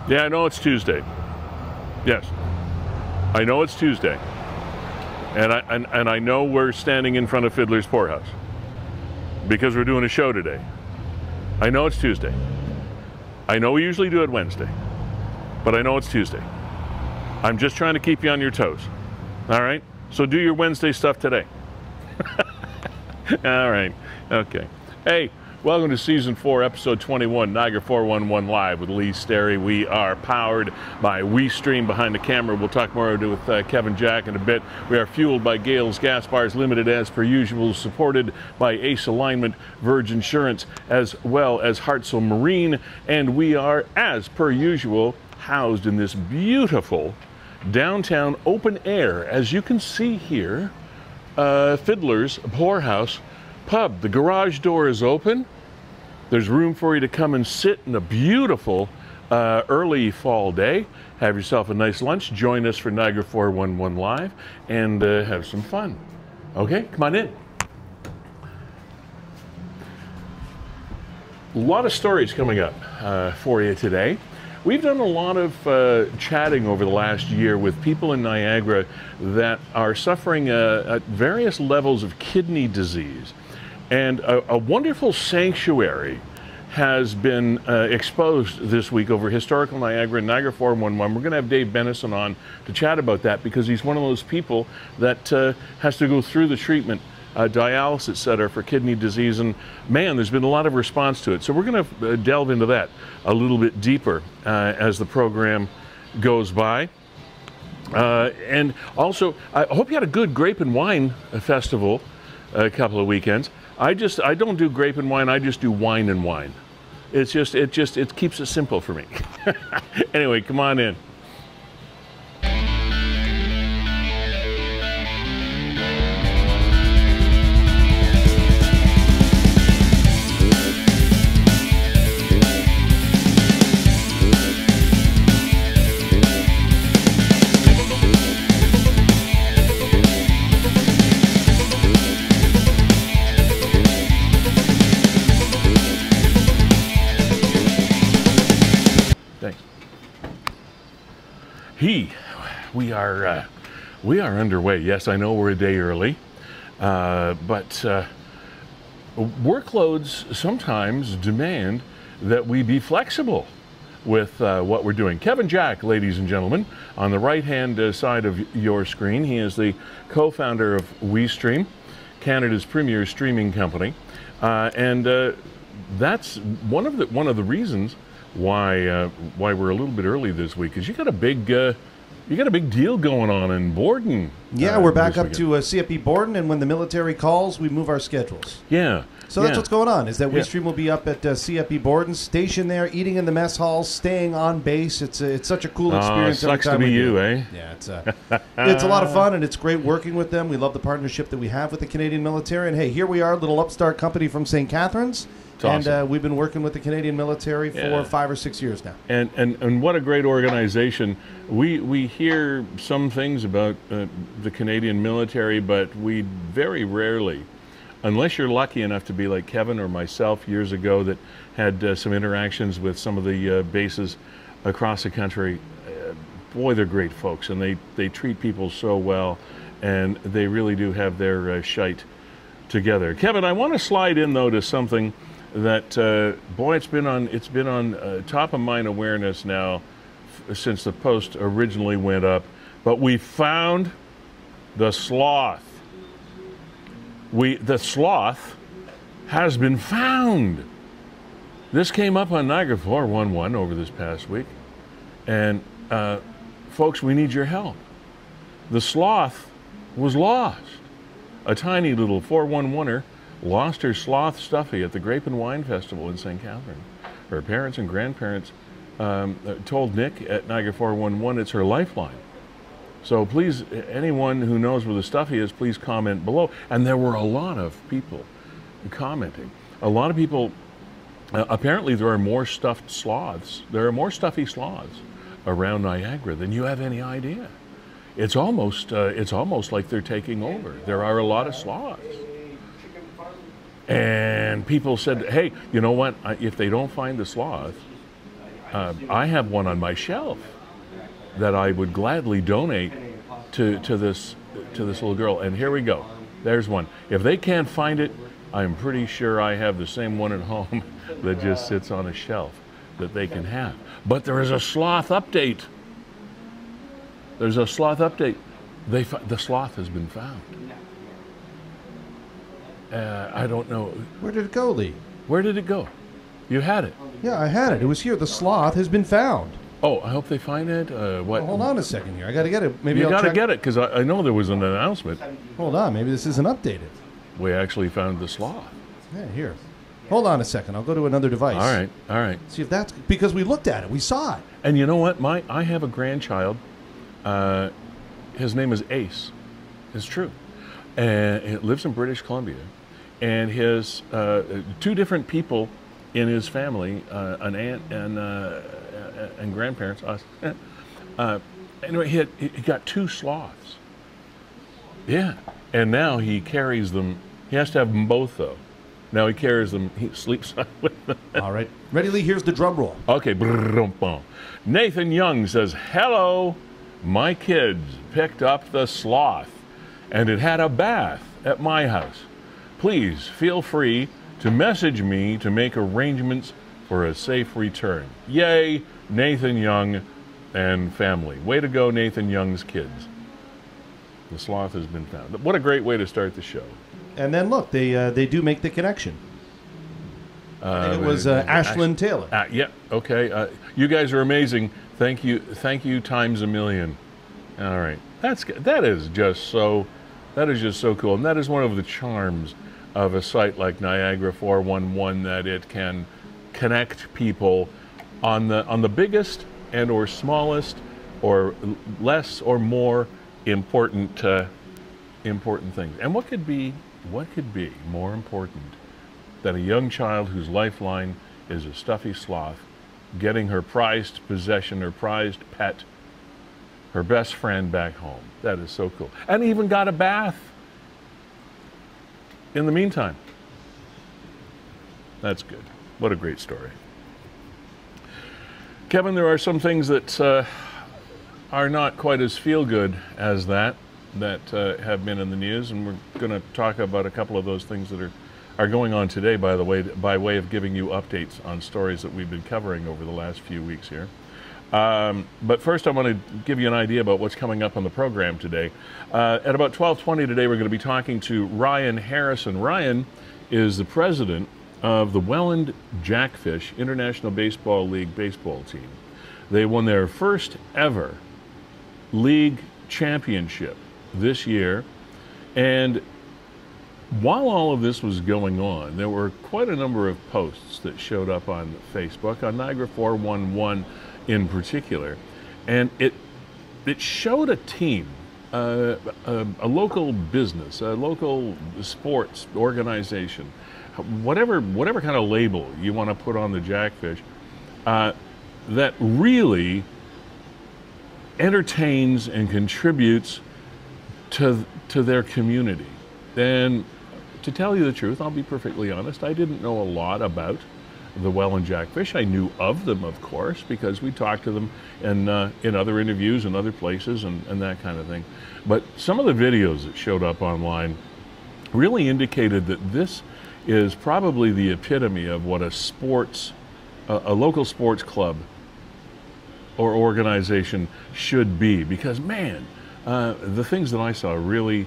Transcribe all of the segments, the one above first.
Yeah, I know it's Tuesday. Yes, I know it's Tuesday. And I know we're standing in front of Fiddler's Poorhouse because we're doing a show today. I know it's Tuesday. I know we usually do it Wednesday, but I know it's Tuesday. I'm just trying to keep you on your toes. All right? So do your Wednesday stuff today. All right. Okay. Hey, welcome to Season 4, Episode 21, Niagara 411 Live with Lee Sterry. We are powered by WeeStream behind the camera. We'll talk more with Kevin Jack in a bit. We are fueled by Gales Gas Bars Limited as per usual, supported by Ace Alignment, Verge Insurance, as well as Hartzell Marine. And we are, as per usual, housed in this beautiful downtown open air, as you can see here, Fiddler's Poorhouse Pub. The garage door is open. There's room for you to come and sit in a beautiful early fall day. Have yourself a nice lunch. Join us for Niagara 411 Live and have some fun. Okay, come on in. A lot of stories coming up for you today. We've done a lot of chatting over the last year with people in Niagara that are suffering at various levels of kidney disease. And a wonderful sanctuary has been exposed this week over historical Niagara and Niagara 411. We're going to have Dave Bennison on to chat about that because he's one of those people that has to go through the treatment dialysis center for kidney disease, and man, there's been a lot of response to it. So we're going to delve into that a little bit deeper as the program goes by. And also, I hope you had a good grape and wine festival a couple of weekends. I don't do grape and wine, I just do wine and wine. It keeps it simple for me. Anyway, come on in. We are underway. Yes, I know we're a day early, but workloads sometimes demand that we be flexible with what we're doing. Kevin Jack, ladies and gentlemen, on the right-hand side of your screen. He is the co-founder of WeeStream, Canada's premier streaming company, and that's one of the reasons why we're a little bit early this week. Is you got a big deal going on in Borden. Yeah, we're back up to CFP Borden, and when the military calls, we move our schedules. Yeah. So that's what's going on, is that WeeStream will be up at CFP Borden, stationed there, eating in the mess halls, staying on base. It's such a cool experience every sucks time to be we you, do eh? Yeah, it's a lot of fun, and it's great working with them. We love the partnership that we have with the Canadian military. And hey, here we are, a little upstart company from St. Catharines. Awesome. And we've been working with the Canadian military for 5 or 6 years now. And what a great organization. We hear some things about the Canadian military, but we very rarely, unless you're lucky enough to be like Kevin or myself years ago that had some interactions with some of the bases across the country, boy, they're great folks, and they treat people so well, and they really do have their shite together. Kevin, I want to slide in, though, to something that boy, it's been on top of mind awareness now since the post originally went up. But we found the sloth. The sloth has been found. This came up on Niagara 411 over this past week, and folks, we need your help. The sloth was lost. A tiny little 411er lost her sloth Stuffy at the Grape and Wine Festival in St. Catharines. Her parents and grandparents told Nick at Niagara 411 it's her lifeline. So please, anyone who knows where the Stuffy is, please comment below. And there were a lot of people commenting. A lot of people, apparently there are more stuffed sloths. There are more stuffy sloths around Niagara than you have any idea. It's almost like they're taking over. There are a lot of sloths. And people said, hey, you know what? If they don't find the sloth, I have one on my shelf that I would gladly donate to this little girl. And here we go. There's one. If they can't find it, I'm pretty sure I have the same one at home that just sits on a shelf that they can have. But there is a sloth update. There's a sloth update. The sloth has been found. I don't know. Where did it go, Lee? Where did it go? You had it. Yeah, I had it. It was here. The sloth has been found. Oh, I hope they find it. What? Well, hold on a second here. I got to get it. Maybe You I'll got to check. get it, because I know there was an announcement. Hold on. Maybe this isn't updated. We actually found the sloth. Yeah, here. Hold on a second. I'll go to another device. All right. See if that's because we looked at it. We saw it. And you know what? I have a grandchild. His name is Ace. It's true. And he lives in British Columbia. And his two different people in his family, an aunt and grandparents, us. Anyway, he got 2 sloths. Yeah. And now he carries them. He has to have them both, though. Now he carries them. He sleeps with them. All right. Ready, Lee? Here's the drum roll. Okay. Nathan Young says, hello. My kids picked up the sloth, and it had a bath at my house. Please feel free to message me to make arrangements for a safe return. Yay, Nathan Young and family. Way to go, Nathan Young's kids. The sloth has been found. What a great way to start the show. And then look, they do make the connection. I think it was Ashland Taylor. Yeah, okay. You guys are amazing. Thank you times a million. All right. That is just so cool. And that is one of the charms of a site like Niagara 411, that it can connect people on the biggest and or smallest or less or more important things. And what could be more important than a young child whose lifeline is a stuffy sloth getting her prized possession, her prized pet, her best friend back home? That is so cool. And even got a bath in the meantime. That's good. What a great story. Kevin, there are some things that are not quite as feel-good as that have been in the news, and we're going to talk about a couple of those things that are going on today, by the way, by way of giving you updates on stories that we've been covering over the last few weeks here. But first I want to give you an idea about what's coming up on the program today. At about 12:20 today, we're going to be talking to Ryan Harrison. Ryan is the president of the Welland Jackfishsh International Baseball League baseball team. They won their first ever league championship this year, and while all of this was going on, there were quite a number of posts that showed up on Facebook, on Niagara 411 in particular, and it showed a team, a local business, a local sports organization, whatever kind of label you want to put on the Jackfishsh, that really entertains and contributes to their community. And to tell you the truth, I'll be perfectly honest, I didn't know a lot about the Welland Jackfishsh. I knew of them, of course, because we talked to them in other interviews and other places and that kind of thing. But some of the videos that showed up online really indicated that this is probably the epitome of what a local sports club or organization should be. Because, man, the things that I saw really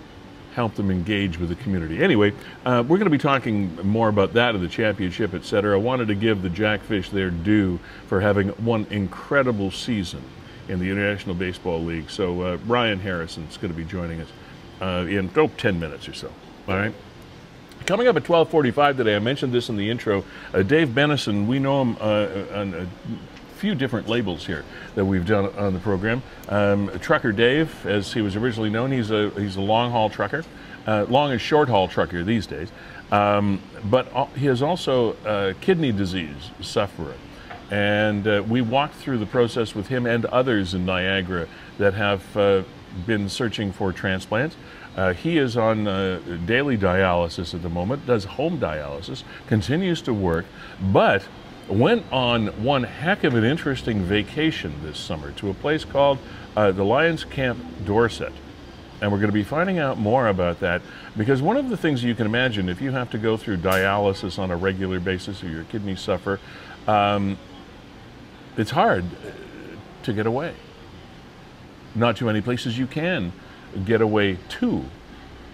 help them engage with the community. Anyway, we're going to be talking more about that in the championship, etc. I wanted to give the Jackfishsh their due for having one incredible season in the International Baseball League. So Ryan Harrison is going to be joining us in 10 minutes or so. All right. Coming up at 12:45 today, I mentioned this in the intro, Dave Bennison. We know him on a few different labels here that we've done on the program. Trucker Dave, as he was originally known, he's a long haul trucker, long and short haul trucker these days. But he is also a kidney disease sufferer, and we walked through the process with him and others in Niagara that have been searching for transplants. He is on daily dialysis at the moment, does home dialysis, continues to work, but went on one heck of an interesting vacation this summer to a place called the Lions Camp Dorset. And we're going to be finding out more about that, because one of the things you can imagine, if you have to go through dialysis on a regular basis or your kidneys suffer, it's hard to get away. Not too many places you can get away to,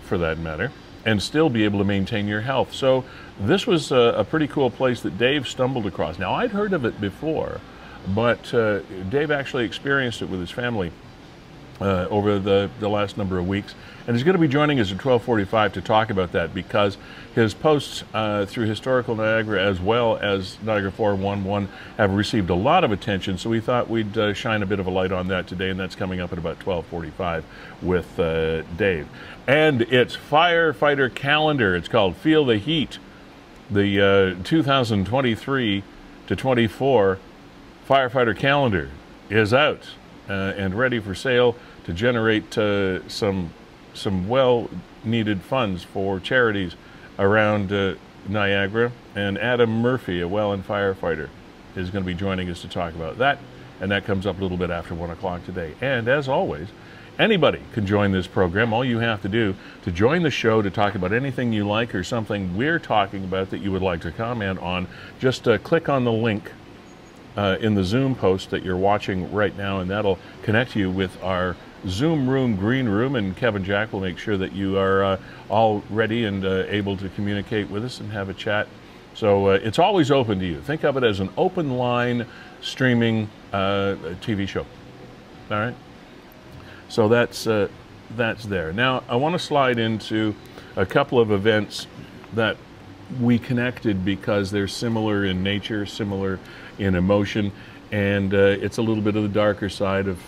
for that matter, and still be able to maintain your health. So this was a pretty cool place that Dave stumbled across. Now, I'd heard of it before, but Dave actually experienced it with his family over the last number of weeks, and he's going to be joining us at 12:45 to talk about that, because his posts through Historical Niagara as well as Niagara 411 have received a lot of attention, so we thought we'd shine a bit of a light on that today, and that's coming up at about 12:45 with Dave. And it's Firefighter calendar. It's called Feel the Heat. The 2023 to 24 Firefighter calendar is out and ready for sale to generate some well-needed funds for charities around Niagara. And Adam Murphy, a Welland firefighter, is going to be joining us to talk about that, and that comes up a little bit after 1 o'clock today. And as always, anybody can join this program. All you have to do to join the show to talk about anything you like or something we're talking about that you would like to comment on, just click on the link in the Zoom post that you're watching right now, and that'll connect you with our Zoom room, green room, and Kevin Jack will make sure that you are all ready and able to communicate with us and have a chat. So it's always open to you. Think of it as an open line streaming TV show. All right? So that's there. Now, I want to slide into a couple of events that we connected because they're similar in nature, similar in emotion, and it's a little bit of the darker side of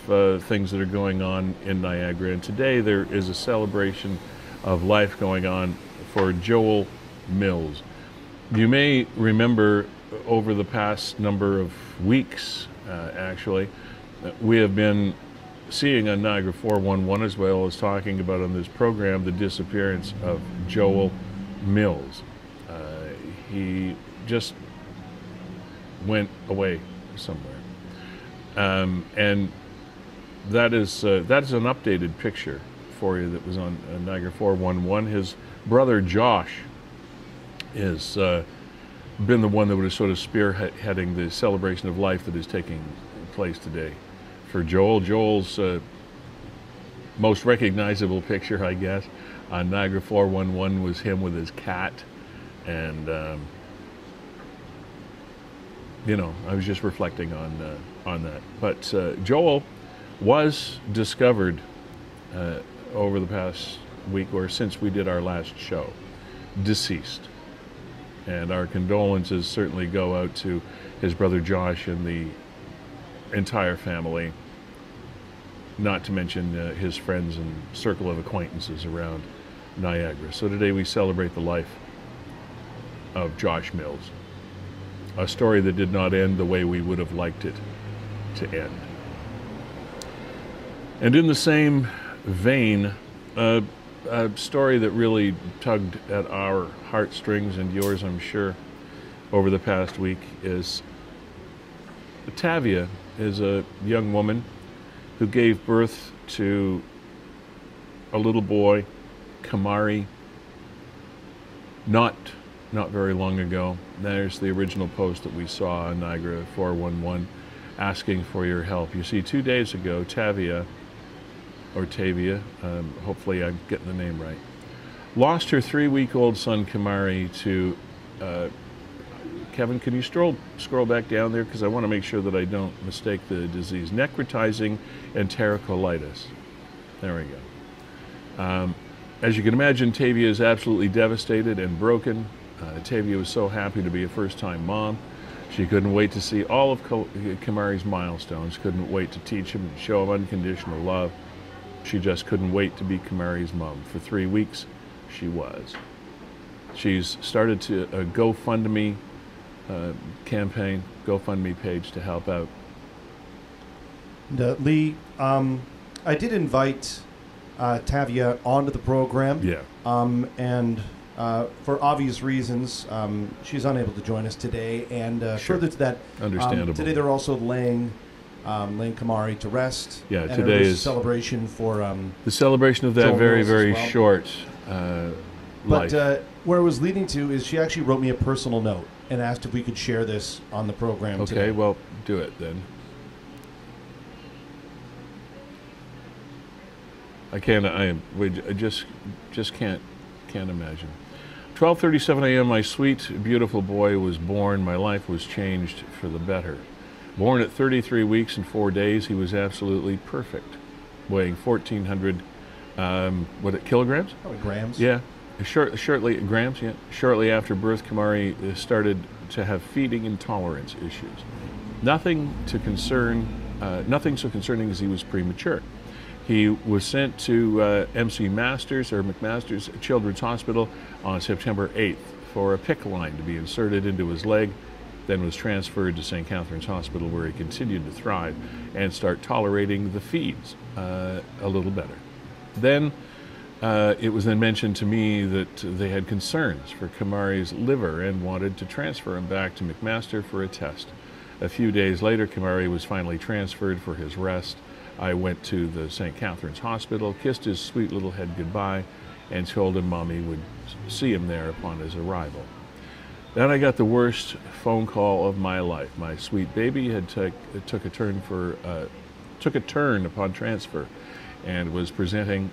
things that are going on in Niagara. And today there is a celebration of life going on for Joel Mills. You may remember over the past number of weeks, actually, we have been seeing on Niagara 411, as well as talking about on this program, the disappearance of Joel Mills. He just went away somewhere, and that is an updated picture for you that was on Niagara 411. His brother Josh has been the one that was sort of spearheading the celebration of life that is taking place today for Joel. Joel's most recognizable picture, I guess, on Niagara 411 was him with his cat. And you know, I was just reflecting on that. But Joel was discovered over the past week, or since we did our last show, deceased. And our condolences certainly go out to his brother Josh and the entire family, not to mention his friends and circle of acquaintances around Niagara. So today we celebrate the life of Josh Mills, a story that did not end the way we would have liked it to end. And in the same vein, a story that really tugged at our heartstrings and yours, I'm sure, over the past week is Tavia is a young woman who gave birth to a little boy, Kamari, not very long ago. There's the original post that we saw on Niagara 411 asking for your help. You see, 2 days ago, Tavia, hopefully I'm getting the name right, lost her 3-week-old son Kamari to, Kevin, can you scroll back down there, because I want to make sure that I don't mistake the disease, necrotizing enterocolitis. There we go. As you can imagine, Tavia is absolutely devastated and broken. Tavia was so happy to be a first-time mom. She couldn't wait to see all of Kamari's milestones, couldn't wait to teach him and show him unconditional love. She just couldn't wait to be Kamari's mom. For 3 weeks, she was. She's started to a GoFundMe campaign, GoFundMe page to help out. Lee, I did invite Tavia onto the program. Yeah. And for obvious reasons, she's unable to join us today. And further to that, understandable. Today they're also laying Kamari to rest. Yeah, and today is celebration for the celebration of that Joel very, Mills very as well. short life. But where it was leading to is she actually wrote me a personal note and asked if we could share this on the program today. Okay, well, do it then. I just can't imagine. 12:37 a.m. My sweet, beautiful boy was born. My life was changed for the better. Born at 33 weeks and 4 days, he was absolutely perfect, weighing 1,400 kilograms? Probably grams. Yeah. Grams, yeah. Shortly after birth, Kamari started to have feeding intolerance issues. Nothing so concerning as he was premature. He was sent to McMaster's Children's Hospital on September 8th for a PICC line to be inserted into his leg, then was transferred to St. Catherine's Hospital, where he continued to thrive and start tolerating the feeds a little better. Then it was then mentioned to me that they had concerns for Kamari's liver and wanted to transfer him back to McMaster for a test. A few days later, Kamari was finally transferred for his rest. I went to the St. Catherine's Hospital, kissed his sweet little head goodbye, and told him Mommy would see him there upon his arrival. Then I got the worst phone call of my life. My sweet baby had took a turn upon transfer, and was presenting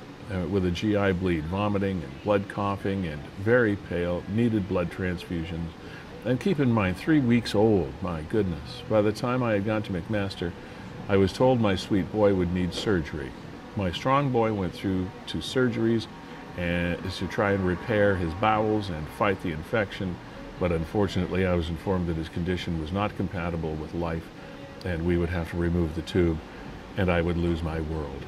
with a GI bleed, vomiting and blood coughing, and very pale, needed blood transfusions. And keep in mind, 3 weeks old, my goodness. By the time I had gone to McMaster, I was told my sweet boy would need surgery. My strong boy went through 2 surgeries to try and repair his bowels and fight the infection, but unfortunately I was informed that his condition was not compatible with life, and we would have to remove the tube, and I would lose my world.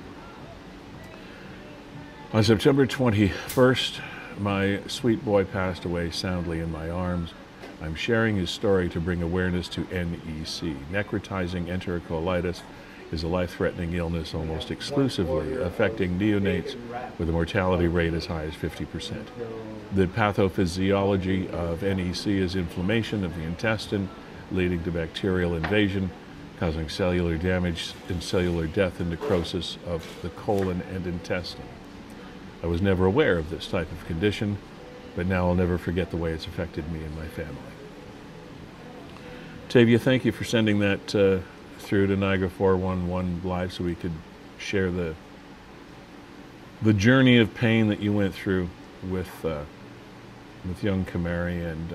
On September 21st, my sweet boy passed away soundly in my arms. I'm sharing his story to bring awareness to NEC. Necrotizing enterocolitis is a life-threatening illness almost exclusively affecting neonates with a mortality rate as high as 50%. The pathophysiology of NEC is inflammation of the intestine, leading to bacterial invasion, causing cellular damage and cellular death and necrosis of the colon and intestine. I was never aware of this type of condition, but now I'll never forget the way it's affected me and my family. Tavia, thank you for sending that through to Niagara 411 Live so we could share the journey of pain that you went through with young Kamari, and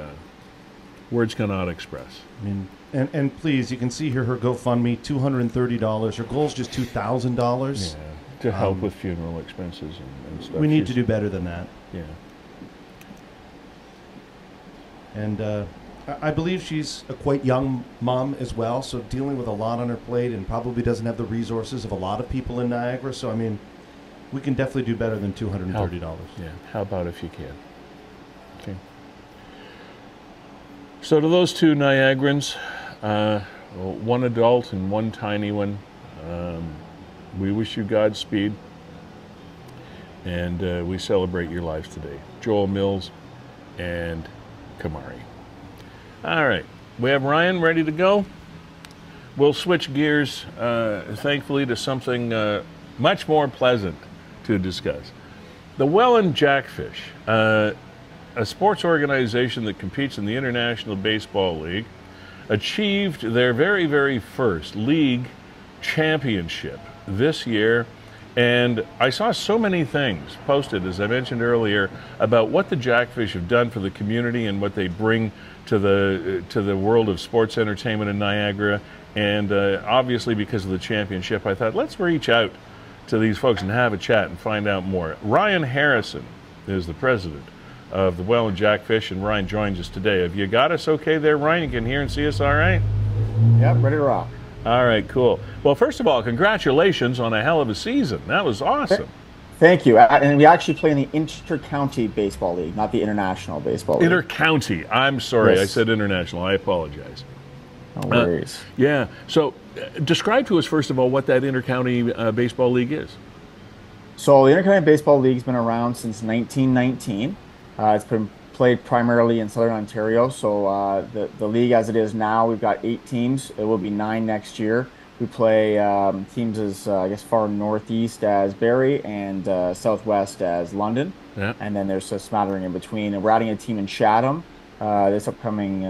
words cannot express. I mean, and please, you can see here her GoFundMe, $230. Her goal is just $2,000. Yeah, to help with funeral expenses and stuff. We need to do better than that. Yeah. And I believe she's a quite young mom as well, so dealing with a lot on her plate, and probably doesn't have the resources of a lot of people in Niagara. So, I mean, we can definitely do better than $230. Yeah, how about if you can? Okay. So to those 2 Niagarans, one adult and one tiny one, we wish you Godspeed, and we celebrate your lives today. Joel Mills and Kamari. All right, we have Ryan ready to go. We'll switch gears, thankfully, to something much more pleasant to discuss. The Welland Jackfishsh, a sports organization that competes in the International Baseball League, achieved their very, very first league championship this year. And I saw so many things posted, as I mentioned earlier, about what the Jackfishsh have done for the community and what they bring to the world of sports entertainment in Niagara. And obviously, because of the championship, I thought, let's reach out to these folks and have a chat and find out more. Ryan Harrison is the president of the Welland Jackfishsh, and Ryan joins us today. Have you got us okay there, Ryan? You can hear and see us all right? Yep, ready to rock. All right, cool. Well, first of all, congratulations on a hell of a season. That was awesome. Thank you. And we actually play in the Inter-County Baseball League, not the International Baseball League. Inter-County. I'm sorry, Yes. I said international. I apologize. No worries. Yeah. So describe to us, first of all, what that Inter-County Baseball League is. So the Inter-County Baseball League's been around since 1919. It's been played primarily in Southern Ontario. So the league as it is now, we've got 8 teams. It will be 9 next year. We play teams as I guess far northeast as Barrie and southwest as London, Yeah. and then there's a smattering in between. And we're adding a team in Chatham this upcoming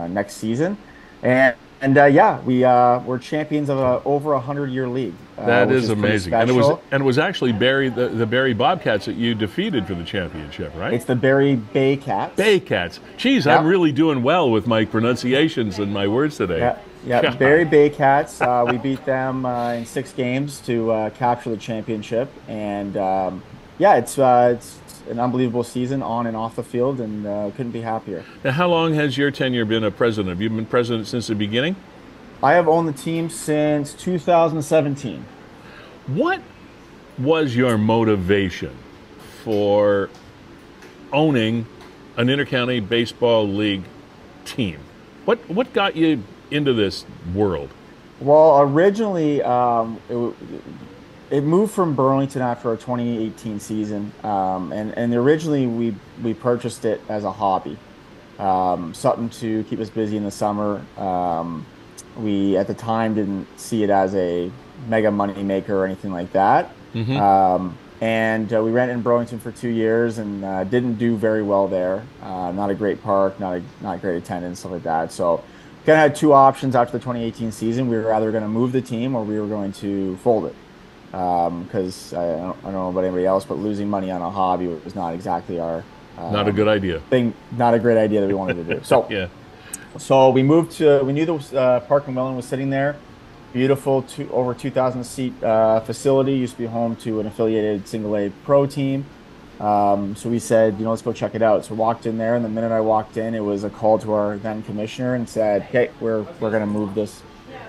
next season, and yeah, we're champions of a over 100-year league. That which is pretty amazing, and special. it was actually Barrie, the Barrie Bobcats that you defeated for the championship, right? It's the Barrie Bay Cats. Bay Cats. Geez, I'm really doing well with my pronunciations and my words today. Yeah, Barrie Bay Cats. We beat them in 6 games to capture the championship, and yeah, it's an unbelievable season on and off the field, and couldn't be happier. Now, how long has your tenure been a president? Have you been president since the beginning? I have owned the team since 2017. What was your motivation for owning an intercounty baseball league team? What got you into this world? Well, originally, it moved from Burlington after our 2018 season, and originally we purchased it as a hobby, something to keep us busy in the summer. We at the time didn't see it as a mega money maker or anything like that. And we ran it in Burlington for 2 years and didn't do very well there. Not a great park, not great attendance, stuff like that. So kind of had 2 options after the 2018 season. We were either going to move the team or we were going to fold it. Because I don't know about anybody else, but losing money on a hobby was not exactly our not a good idea thing. Not a great idea that we wanted to do. So yeah. So we moved to. We knew the park in Welland was sitting there. Beautiful, over 2,000 seat facility. Used to be home to an affiliated single A pro team. So we said, let's go check it out. So walked in there, and the minute I walked in, it was a call to our then commissioner and said, "Hey, we're going to move this.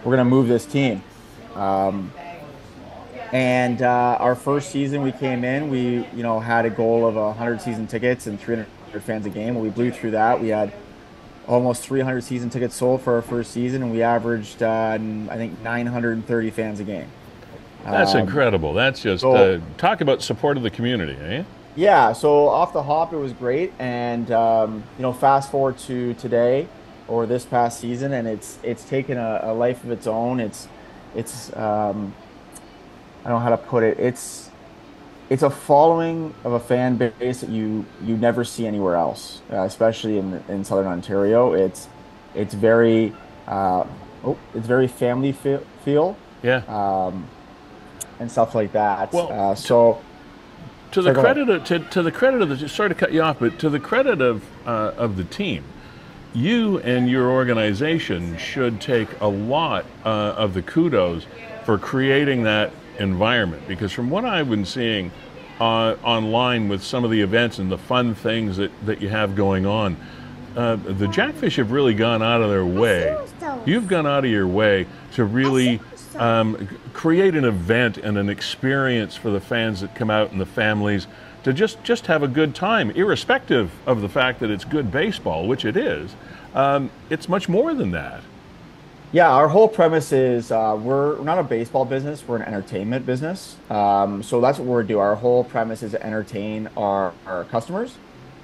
We're going to move this team." And our first season we came in, we had a goal of 100 season tickets and 300 fans a game. Well, we blew through that. We had almost 300 season tickets sold for our first season, and we averaged, I think, 930 fans a game. That's incredible. That's just talk about support of the community, eh? Yeah. So off the hop, it was great, and fast forward to today or this past season, and it's taken a life of its own. It's I don't know how to put it. It's a following of a fan base that you never see anywhere else, especially in Southern Ontario. It's very it's very family feel. Yeah. And stuff like that. Well, so to the credit of the, sorry to cut you off, but to the credit of the team, you and your organization should take a lot of the kudos for creating that environment, because from what I've been seeing online with some of the events and the fun things that you have going on, the Jackfishsh have really gone out of their way. You've gone out of your way to really create an event and an experience for the fans that come out and the families to just have a good time, irrespective of the fact that it's good baseball, which it is. It's much more than that. Yeah, our whole premise is we're not a baseball business, we're an entertainment business. So that's what we're doing. Our whole premise is to entertain our customers.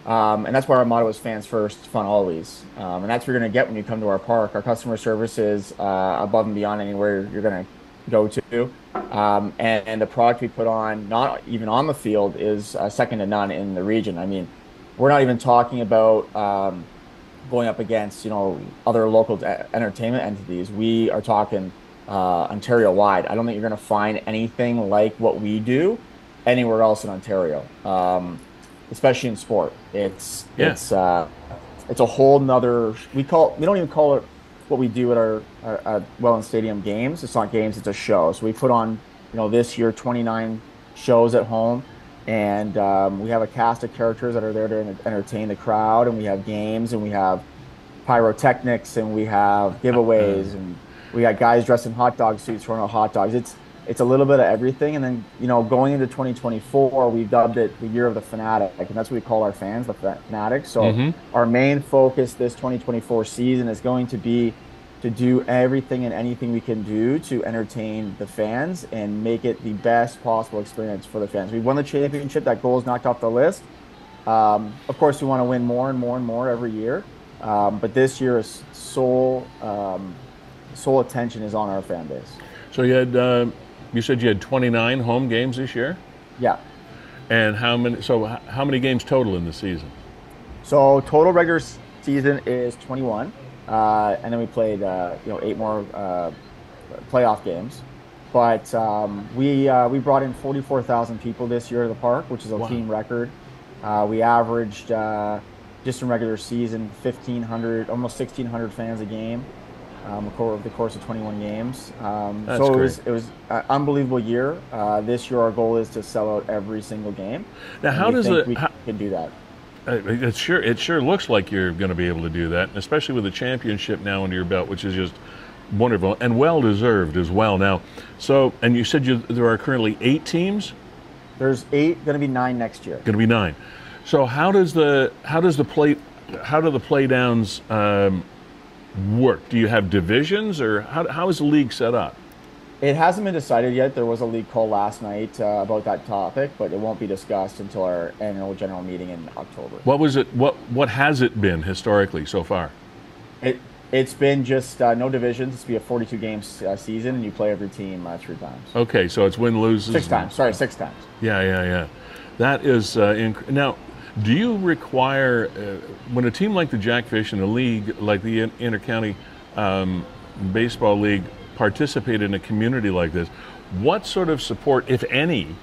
And that's why our motto is fans first, fun always. And that's what you're going to get when you come to our park. Our customer service is above and beyond anywhere you're going to go to. And the product we put on, not even on the field, is second to none in the region. I mean, we're not even talking about going up against other local entertainment entities. We are talking Ontario wide. I don't think you're going to find anything like what we do anywhere else in Ontario, especially in sport. It's a whole nother. We don't even call it what we do at our Welland Stadium games. It's not games. It's a show. So we put on this year 29 shows at home. And we have a cast of characters that are there to entertain the crowd, and we have games, and we have pyrotechnics, and we have giveaways, and we got guys dressed in hot dog suits throwing out hot dogs. It's a little bit of everything. And then going into 2024, we've dubbed it the year of the fanatic, and that's what we call our fans, the fanatics. So our main focus this 2024 season is going to be to do everything and anything we can do to entertain the fans and make it the best possible experience for the fans. We won the championship. That goal is knocked off the list. Of course, we want to win more and more and more every year. But this year is sole attention is on our fan base. So you said you had 29 home games this year? Yeah. And how many games total in the season? So total regular season is 21, and then we played 8 more playoff games. But we brought in 44,000 people this year to the park, which is a team record. We averaged just in regular season 1,500, almost 1,600 fans a game over the course of 21 games. So it was an unbelievable year. This year our goal is to sell out every single game. Now, how does we can do that? It sure looks like you're going to be able to do that, especially with the championship now under your belt, which is just wonderful and well deserved as well. Now, and you said there are currently 8 teams. There's 8, going to be 9 next year. Going to be 9. So how do the play downs work? Do you have divisions, or how is the league set up? It hasn't been decided yet. There was a league call last night about that topic, but it won't be discussed until our annual general meeting in October. What has it been historically so far? It's been just no divisions. It's be a 42 game season, and you play every team 3 times. Okay, so it's win loses. 6 times. Sorry, 6 times. Yeah. That is now. Do you require when a team like the Jackfishsh and a league like the Intercounty Baseball League participate in a community like this, what sort of support, if any,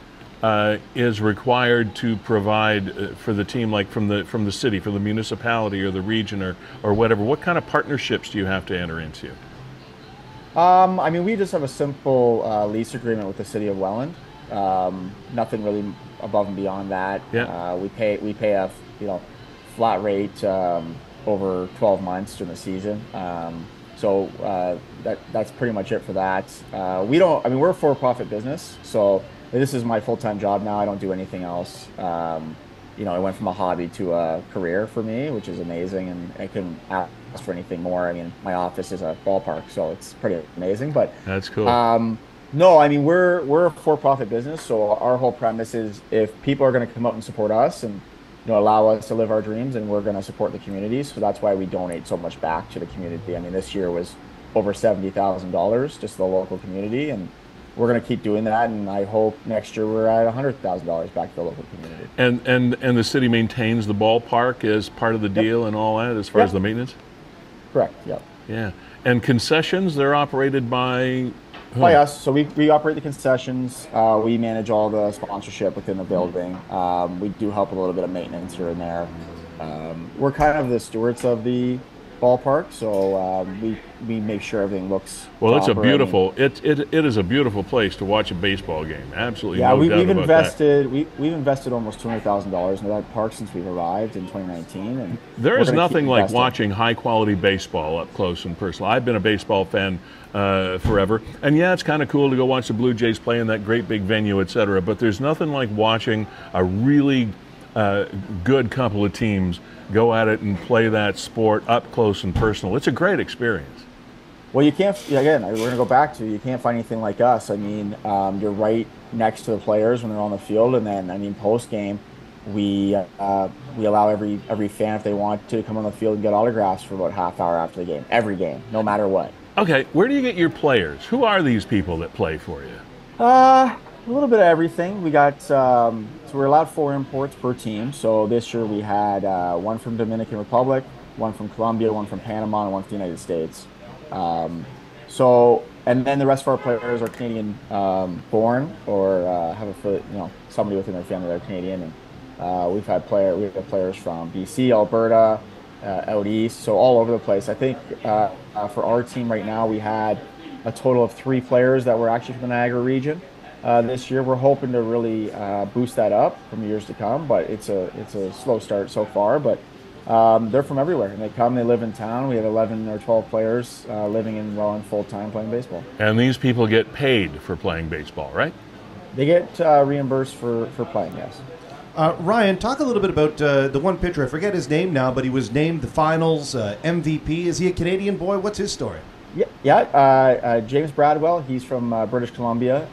is required to provide for the team, like from the city, from the municipality or the region or whatever? What kind of partnerships do you have to enter into? I mean, we just have a simple lease agreement with the city of Welland. Nothing really above and beyond that. Yeah. We pay a flat rate over 12 months during the season. So that's pretty much it for that. We're a for-profit business, so this is my full-time job now. I don't do anything else. It went from a hobby to a career for me, which is amazing, and I couldn't ask for anything more. I mean, my office is a ballpark, so it's pretty amazing. But that's cool. No, I mean, we're a for-profit business, so our whole premise is if people are going to come out and support us and allow us to live our dreams, and we're going to support the community. So that's why we donate so much back to the community. I mean, this year was over $70,000 just to the local community, and we're going to keep doing that. And I hope next year we're at $100,000 back to the local community. And the city maintains the ballpark as part of the deal and all that, as far as the maintenance. Correct. Yep. Yeah. And concessions, they're operated by. By us. So we operate the concessions. We manage all the sponsorship within the building. We do help with a little bit of maintenance here and there. We're kind of the stewards of the ballpark, so we make sure everything looks well. proper. It's a beautiful. It is a beautiful place to watch a baseball game. Absolutely. Yeah, no we've doubt invested. About that. We've invested almost $200,000 into that park since we've arrived in 2019, and there is nothing like watching high quality baseball up close and personal. I've been a baseball fan forever, and yeah, it's kind of cool to go watch the Blue Jays play in that great big venue, etc. But there's nothing like watching a really good couple of teams go at it and play that sport up close and personal. It's a great experience. Well, you can't, again, we're going to go back to, you can't find anything like us. I mean, you're right next to the players when they're on the field, and then, I mean, post-game, we allow every fan, if they want to, come on the field and get autographs for about half hour after the game, every game, no matter what. Okay, where do you get your players? Who are these people that play for you? A little bit of everything. We got, so we're allowed 4 imports per team. So this year we had 1 from Dominican Republic, 1 from Colombia, 1 from Panama, and 1 from the United States. And then the rest of our players are Canadian born or have somebody within their family that are Canadian. And we have players from BC, Alberta, out east, so all over the place. I think for our team right now, we had a total of 3 players that were actually from the Niagara region. This year, we're hoping to really boost that up from years to come, but it's a slow start so far. But they're from everywhere, and they live in town. We have 11 or 12 players living in Welland full-time playing baseball. And these people get paid for playing baseball, right? They get reimbursed for playing, yes. Ryan, talk a little bit about the one pitcher. I forget his name now, but he was named the finals MVP. Is he a Canadian boy? What's his story? Yeah. James Bradwell. He's from British Columbia,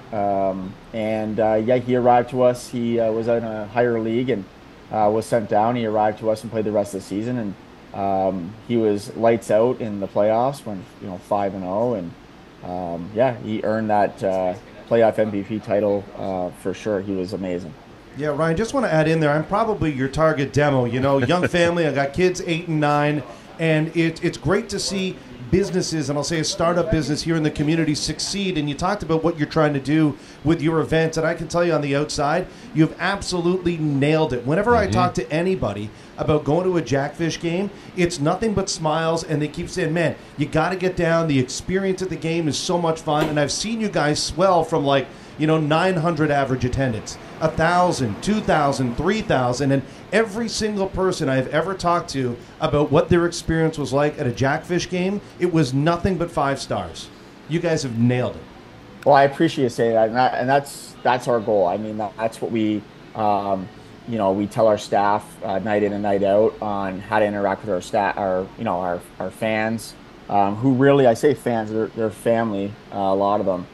and he arrived to us. He was in a higher league, and was sent down. He arrived to us and played the rest of the season, and he was lights out in the playoffs, went 5-0, and yeah, he earned that playoff MVP title for sure. He was amazing. Yeah, Ryan, just want to add in there, I'm probably your target demo. Young family, I got kids 8 and 9, and it's great to see businesses, and I'll say a startup business here in the community, succeed. And you talked about what you're trying to do with your events, and I can tell you on the outside, you've absolutely nailed it. Whenever I talk to anybody about going to a Jackfishsh game, it's nothing but smiles, and they keep saying, man, you got to get down. The experience at the game is so much fun, and I've seen you guys swell from 900 average attendance, 1,000, 2,000, 3,000, and every single person I've ever talked to about what their experience was like at a Jackfishsh game, it was nothing but 5 stars. You guys have nailed it. Well, I appreciate you saying that, and that's our goal. I mean, that's what we we tell our staff night in and night out on how to interact with our staff, our fans, who really, I say fans, they're family, a lot of them.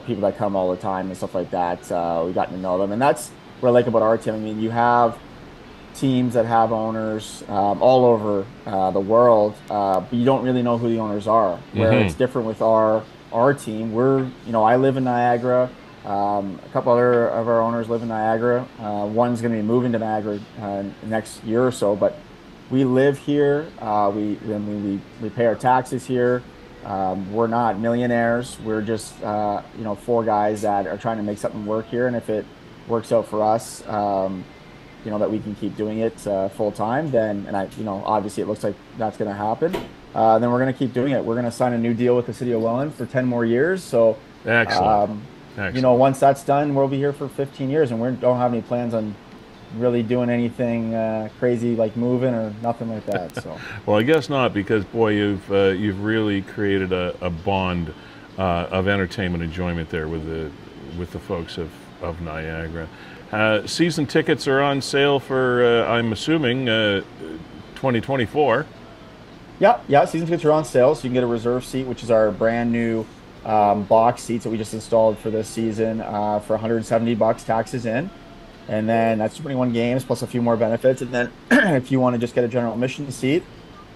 People that come all the time and stuff like that. We got to know them, and that's what I like about our team. I mean, you have teams that have owners all over the world, but you don't really know who the owners are. Where it's different with our team. I live in Niagara. A couple other of our owners live in Niagara. One's going to be moving to Niagara next year or so, but we live here. We pay our taxes here. We're not millionaires. We're just 4 guys that are trying to make something work here, and if it works out for us, that we can keep doing it full time, then, and obviously it looks like that's going to happen, then we're going to keep doing it. We're going to sign a new deal with the city of Welland for 10 more years. So excellent. Once that's done, we'll be here for 15 years, and we don't have any plans on really doing anything crazy like moving or nothing like that. So well, I guess not, because boy, you've really created a bond of entertainment enjoyment there with the folks of Niagara. Season tickets are on sale for I'm assuming 2024. Yeah, season tickets are on sale, so you can get a reserve seat, which is our brand new box seats that we just installed for this season for $170 taxes in. And then that's 21 games plus a few more benefits. And then if you want to just get a general admission seat,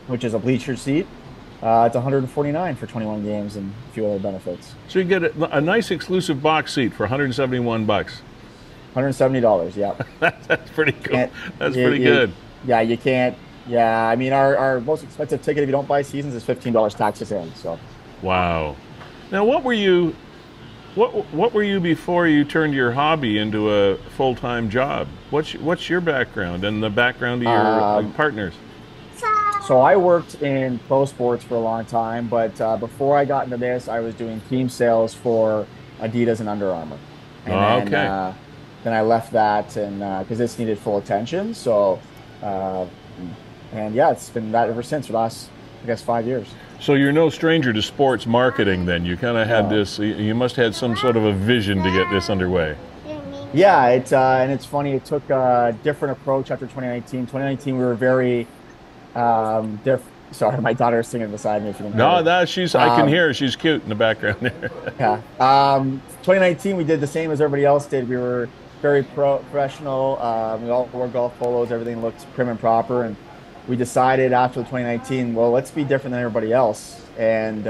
which is a bleacher seat, it's $149 for 21 games and a few other benefits. So you get a nice exclusive box seat for $171. $170, yeah. That's pretty cool. That's pretty good. Yeah, you can't. Yeah, I mean, our most expensive ticket, if you don't buy seasons, is $15 taxes in. So. Wow. Now, what were you before you turned your hobby into a full-time job? What's your background and the background of your partners? So I worked in pro sports for a long time, but before I got into this, I was doing team sales for Adidas and Under Armour. And then I left that, and because this needed full attention. So, and yeah, it's been that ever since for the last, I guess, 5 years. So you're no stranger to sports marketing then. You kind of had this, you must have had some sort of a vision to get this underway. Yeah, and it's funny, it took a different approach after 2019. 2019, we were very sorry, my daughter is singing beside me. If you can hear I can hear her. She's cute in the background there. Yeah. 2019, we did the same as everybody else did. We were very professional. We all wore golf polos. Everything looked prim and proper. And we decided after 2019, well, let's be different than everybody else and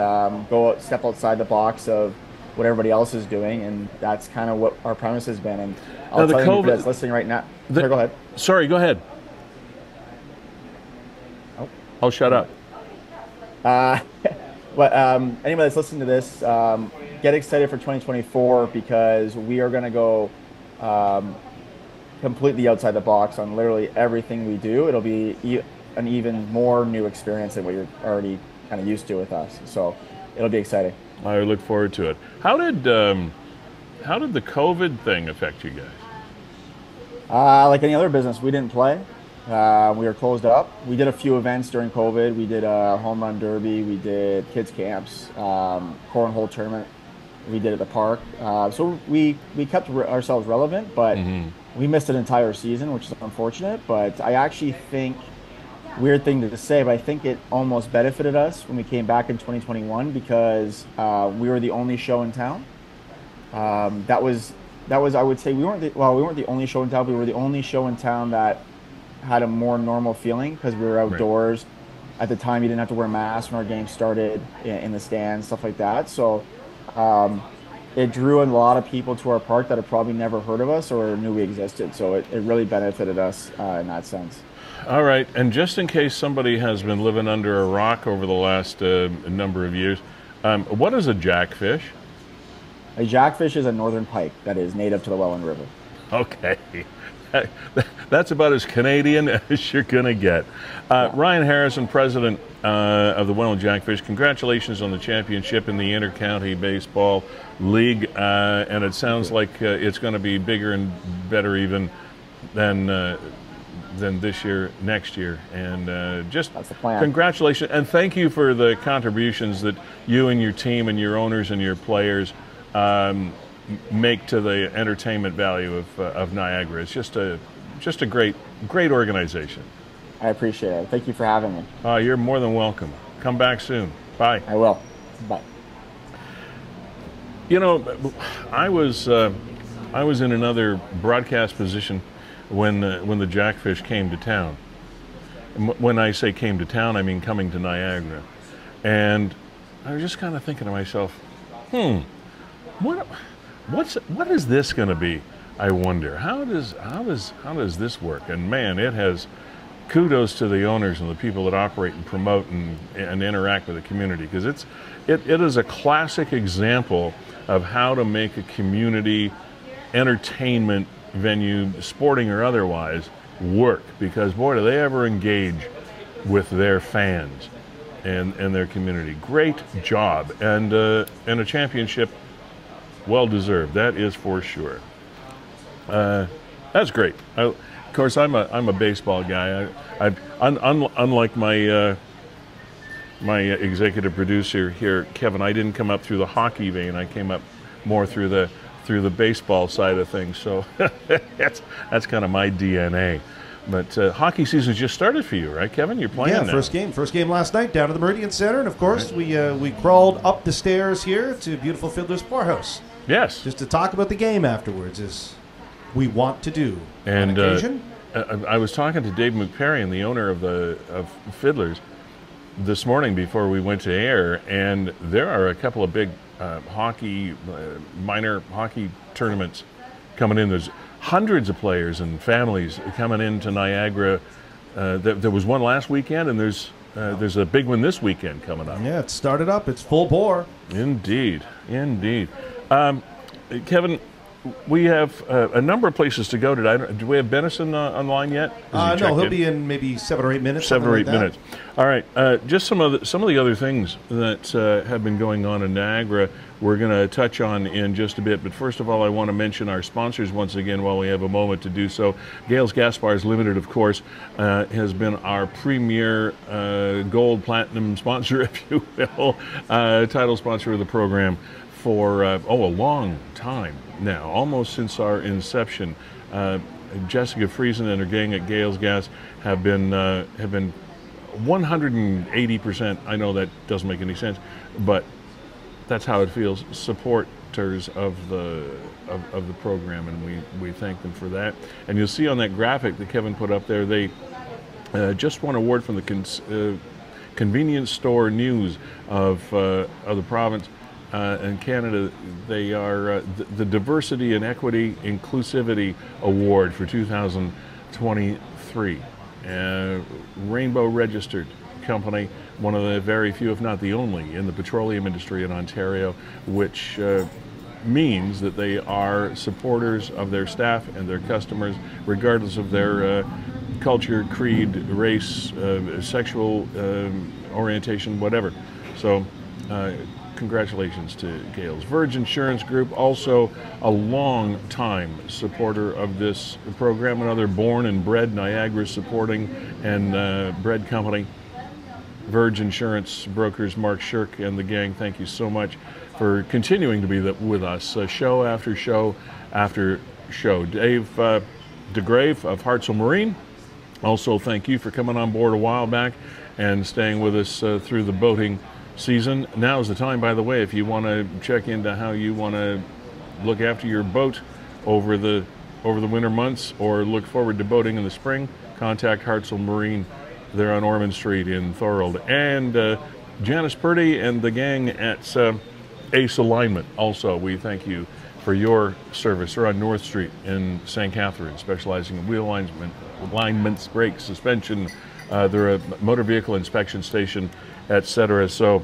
step outside the box of what everybody else is doing. And that's kind of what our premise has been. And I'll tell you that's listening right now. Sorry, go ahead. Sorry, go ahead. Oh, shut up. But anybody that's listening to this, get excited for 2024 because we are going to go completely outside the box on literally everything we do. It'll be an even more new experience than what you're already kind of used to with us. So it'll be exciting. I look forward to it. How did the COVID thing affect you guys? Like any other business, we didn't play. We were closed up. We did a few events during COVID. We did a home run derby. We did kids camps, cornhole tournament. We did at the park. So we kept ourselves relevant, but we missed an entire season, which is unfortunate. But I actually think, weird thing to say, but I think it almost benefited us when we came back in 2021 because we were the only show in town. That was that was, I would say, we weren't the only show in town. We were the only show in town that had a more normal feeling because we were outdoors. Right. At the time, you didn't have to wear masks when our game started in the stands, stuff like that. So it drew a lot of people to our park that had probably never heard of us or knew we existed. So it really benefited us in that sense. All right, and just in case somebody has been living under a rock over the last number of years, what is a jackfish? A jackfish is a northern pike that is native to the Welland River. Okay, that's about as Canadian as you're going to get. Ryan Harrison, president of the Welland Jackfishsh, congratulations on the championship in the Inter-County Baseball League, and it sounds like it's going to be bigger and better even than this year, next year, and just that's the plan. Congratulations, and thank you for the contributions that you and your team and your owners and your players make to the entertainment value of Niagara. It's just a great organization. I appreciate it. Thank you for having me. You're more than welcome. Come back soon. Bye. I will. Bye. You know, I was in another broadcast position when the Jackfishsh came to town. When I say came to town, I mean coming to Niagara. And I was just kind of thinking to myself, what is this going to be? I wonder. How does this work? And man, it has kudos to the owners and the people that operate and promote and interact with the community, because it is a classic example of how to make a community entertainment venue, sporting or otherwise, work, because boy, do they ever engage with their fans and their community. Great job, and a championship well deserved, that is for sure. That's great. Of course, I'm a baseball guy. Unlike my my executive producer here, Kevin, I didn't come up through the hockey vein. I came up more through the baseball side of things. So that's kind of my DNA. But hockey season's just started for you, right, Kevin? You're playing now. First game last night down at the Meridian Center, and of course we crawled up the stairs here to beautiful Fiddler's Poorhouse. Yes. Just to talk about the game afterwards, as we want to do and, on occasion. I was talking to Dave McParian, the owner of Fiddler's, this morning before we went to air, and there are a couple of big minor hockey tournaments coming in. There's hundreds of players and families coming into Niagara. There was one last weekend, and there's a big one this weekend coming up. Yeah, it started up. It's full bore. Indeed, indeed. Kevin, we have a number of places to go today. Do we have Bennison online yet? No, he'll be in maybe 7 or 8 minutes. 7 or 8 minutes. All right. Just some of the other things that have been going on in Niagara we're going to touch on in just a bit. But first of all, I want to mention our sponsors once again while we have a moment to do so. Gales Gas Bars Limited, of course, has been our premier gold platinum sponsor, if you will, title sponsor of the program for a long time now, almost since our inception. Jessica Friesen and her gang at Gales Gas have been 180%. I know that doesn't make any sense, but that's how it feels. Supporters of the program, and we thank them for that. And you'll see on that graphic that Kevin put up there, they just won an award from the Convenience Store News of the province and Canada. They are the Diversity and Equity Inclusivity Award for 2023. Rainbow registered company, one of the very few, if not the only, in the petroleum industry in Ontario, which means that they are supporters of their staff and their customers, regardless of their culture, creed, race, sexual orientation, whatever. So congratulations to Gales. Verge Insurance Group, also a long-time supporter of this program, another born and bred Niagara supporting and bred company. Verge Insurance Brokers, Mark Shirk and the gang, thank you so much for continuing to be with us show after show after show. Dave DeGrave of Hartsel Marine, also thank you for coming on board a while back and staying with us through the boating season. Now is the time, by the way, if you want to check into how you want to look after your boat over the winter months, or look forward to boating in the spring, contact Hartzell Marine. They're on Ormond Street in Feulled. And Janice Purdy and the gang at Ace Alignment, also, we thank you for your service. They're on North Street in St. Catharines, specializing in wheel alignments, brakes, suspension. They're a motor vehicle inspection station, etc. So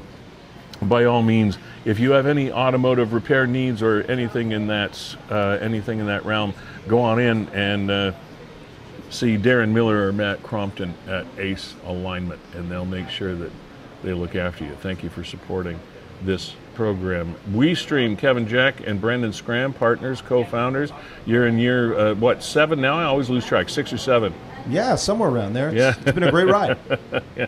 by all means, if you have any automotive repair needs or anything in that realm, go on in and see Darren Miller or Matt Crompton at Ace Alignment, and they'll make sure that they look after you. Thank you for supporting this program. WeeStreem, Kevin Jack and Brendan Scram, partners, co-founders. You're in year, what, 7 now? I always lose track, 6 or 7. Yeah, somewhere around there. Yeah. It's been a great ride. Yeah.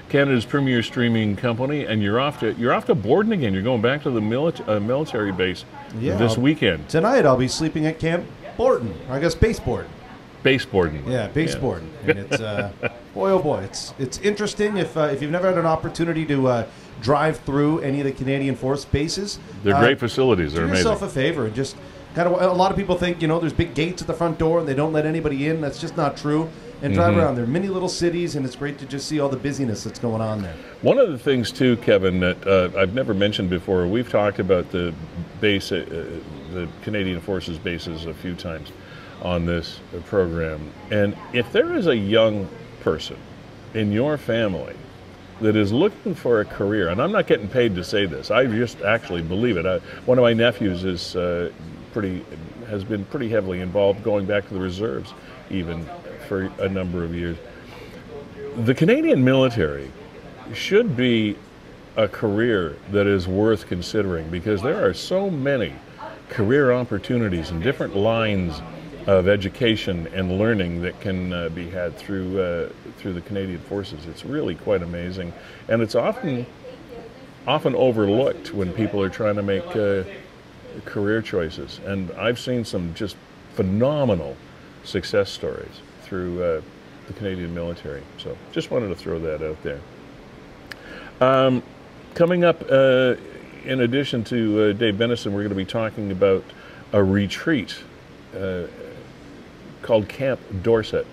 Canada's premier streaming company, and you're off to Borden again. You're going back to the military base this weekend. Tonight I'll be sleeping at Camp Borden, or I guess Base Borden. Base Borden. Yeah, Base Borden. And it's boy oh boy, it's interesting if you've never had an opportunity to drive through any of the Canadian Force bases. They're great facilities. They're amazing. Do yourself a favor and just kind of, a lot of people think, there's big gates at the front door and they don't let anybody in. That's just not true. And drive around. They're mini little cities, and it's great to just see all the busyness that's going on there. One of the things, too, Kevin, that I've never mentioned before, we've talked about the base, the Canadian Forces bases a few times on this program. And if there is a young person in your family that is looking for a career, and I'm not getting paid to say this, I just actually believe it. One of my nephews has been pretty heavily involved, going back to the reserves even for a number of years. The Canadian military should be a career that is worth considering, because there are so many career opportunities and different lines of education and learning that can be had through the Canadian Forces. It's really quite amazing, and it's often overlooked when people are trying to make career choices. And I've seen some just phenomenal success stories through the Canadian military. So just wanted to throw that out there. Coming up, in addition to Dave Bennison, we're going to be talking about a retreat called Camp Dorset.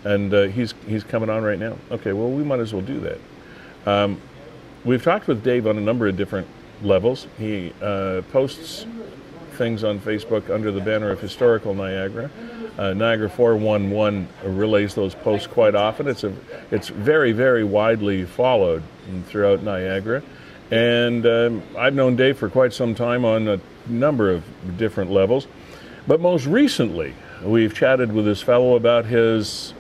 And he's coming on right now. Okay, well, we might as well do that. We've talked with Dave on a number of different levels. He posts things on Facebook under the banner of Historical Niagara. Niagara 411 relays those posts quite often. It's very, very widely followed throughout Niagara. And I've known Dave for quite some time on a number of different levels. But most recently, we've chatted with this fellow about his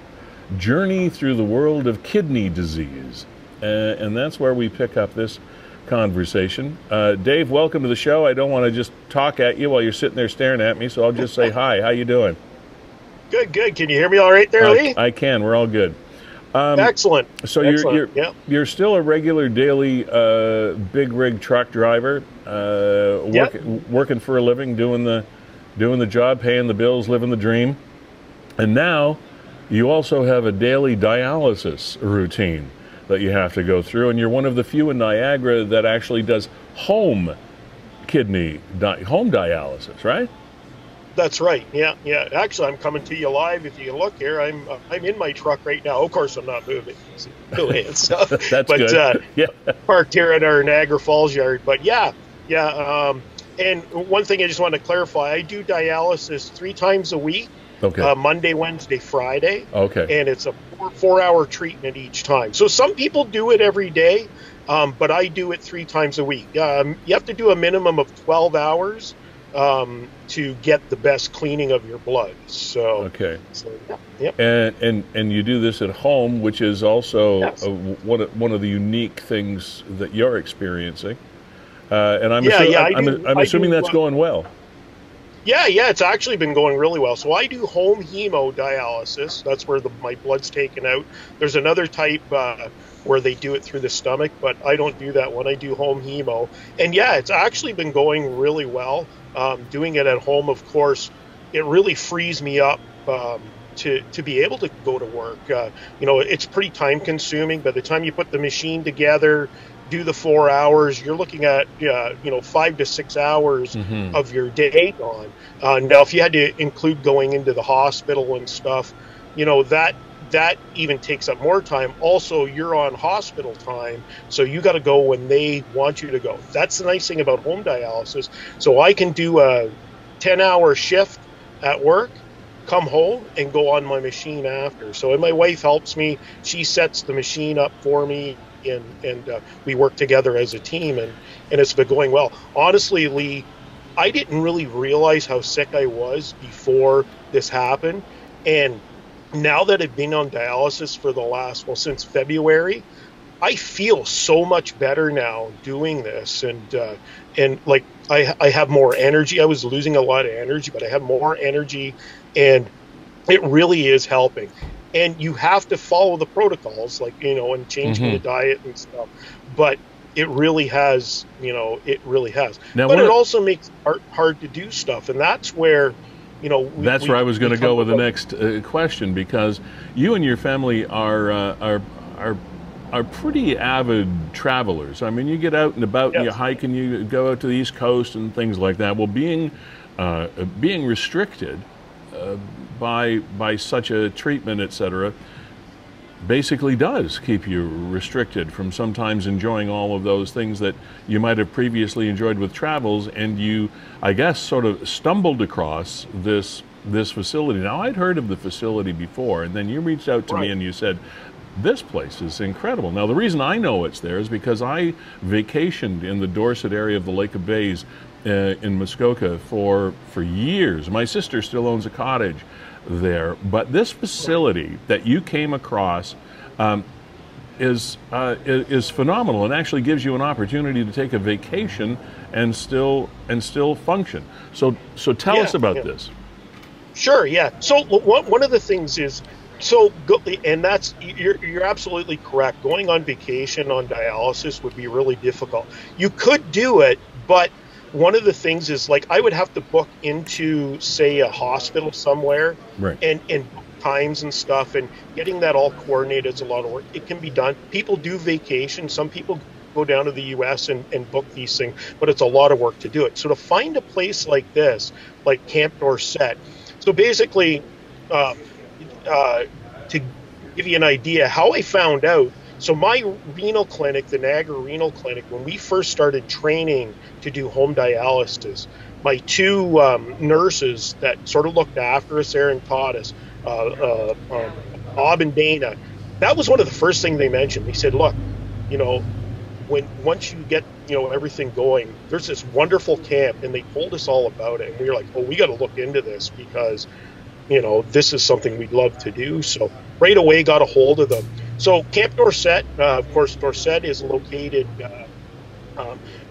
journey through the world of kidney disease. And that's where we pick up this conversation. Dave, welcome to the show. I don't want to just talk at you while you're sitting there staring at me, so I'll just say hi. How you doing? Good, good. Can you hear me all right there, Lee? I can. We're all good. Excellent. So Excellent. You're still a regular daily big rig truck driver, working for a living, doing the job, paying the bills, living the dream, and now you also have a daily dialysis routine that you have to go through, and you're one of the few in Niagara that actually does home dialysis, right? That's right. Yeah. Actually, I'm coming to you live. If you look here, I'm in my truck right now. Of course, I'm not moving. That's good. Parked here at our Niagara Falls yard. But and one thing I just want to clarify: I do dialysis 3 times a week. Okay. Monday, Wednesday, Friday. Okay. And it's a 4-hour treatment each time. So some people do it every day, but I do it 3 times a week. You have to do a minimum of 12 hours to get the best cleaning of your blood. So okay. So, yeah. And you do this at home, which is also Yes. one of the unique things that you're experiencing. And I'm assuming that's going well. Yeah, it's actually been going really well. So I do home hemodialysis. That's where my blood's taken out. There's another type where they do it through the stomach, but I don't do that one. I do home hemo. And yeah, it's actually been going really well. Doing it at home, of course, it really frees me up to be able to go to work. It's pretty time consuming. By the time you put the machine together, do the 4 hours, you're looking at 5 to 6 hours of your day gone. Now, if you had to include going into the hospital and stuff, that even takes up more time. Also, you're on hospital time, so you got to go when they want you to go. That's the nice thing about home dialysis. So I can do a 10-hour shift at work, come home, and go on my machine after. So, and my wife helps me. She sets the machine up for me, and we work together as a team, and it's been going well. Honestly, Lee, I didn't really realize how sick I was before this happened, and now that I've been on dialysis for since February, I feel so much better now doing this, and like I have more energy. I was losing a lot of energy, but I have more energy, and it really is helping. And you have to follow the protocols, like, and changing the diet and stuff. But it really has, it really has. Now, but it also makes it hard to do stuff, and that's where. That's where I was going to go with the next question, because you and your family are pretty avid travelers. I mean, you get out and about, and you hike, and you go out to the East Coast and things like that. Well, being restricted by such a treatment, etc., basically does keep you restricted from sometimes enjoying all of those things that you might have previously enjoyed with travels, and you, I guess, sort of stumbled across this facility. Now, I'd heard of the facility before, and then you reached out to me and you said, this place is incredible. Now, the reason I know it's there is because I vacationed in the Dorset area of the Lake of Bays in Muskoka for years. My sister still owns a cottage there, but this facility that you came across is phenomenal, and actually gives you an opportunity to take a vacation and still function. So tell us about this. Sure, yeah. So one of the things is, and that's, you're absolutely correct. Going on vacation on dialysis would be really difficult. You could do it, but one of the things is, like, I would have to book into, say, a hospital somewhere, and times and stuff, and getting that all coordinated is a lot of work. It can be done. People do vacation. Some people go down to the U.S. and book these things, but it's a lot of work to do it. So to find a place like this, like Camp Dorset, so basically, to give you an idea how I found out, so my renal clinic, the Niagara Renal Clinic, when we first started training to do home dialysis, my two nurses that sort of looked after us there and taught us, Bob and Dana, that was one of the first things they mentioned. They said, look, once you get, everything going, there's this wonderful camp, and they told us all about it. And we were like, oh, we got to look into this, because, this is something we'd love to do. So right away got a hold of them. So Camp Dorset, of course, Dorset is located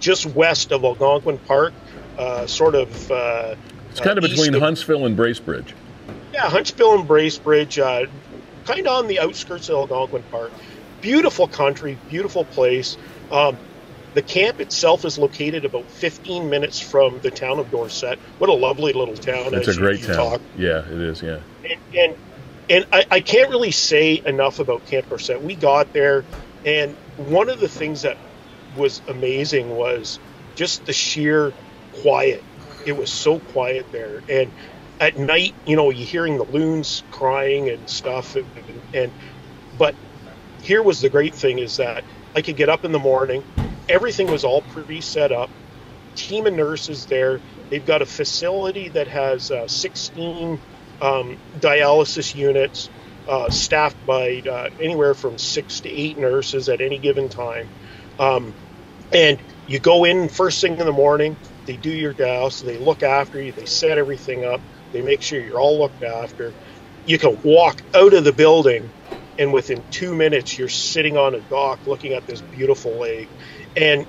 just west of Algonquin Park, sort of. It's kind of between Huntsville and Bracebridge. Yeah, Huntsville and Bracebridge, kind of on the outskirts of Algonquin Park. Beautiful country, beautiful place. The camp itself is located about 15 minutes from the town of Dorset. What a lovely little town. It's a great town. Yeah, it is, yeah. And I can't really say enough about Camp Dorset. We got there, and one of the things that was amazing was just the sheer quiet. It was so quiet there. And at night, you're hearing the loons crying and stuff. But here was the great thing, is that I could get up in the morning. Everything was all pre-set up. Team of nurses there. They've got a facility that has 16 dialysis units, staffed by anywhere from 6 to 8 nurses at any given time. And you go in first thing in the morning, they do your dialysis, they look after you, they set everything up, they make sure you're all looked after. You can walk out of the building, and within 2 minutes you're sitting on a dock looking at this beautiful lake. And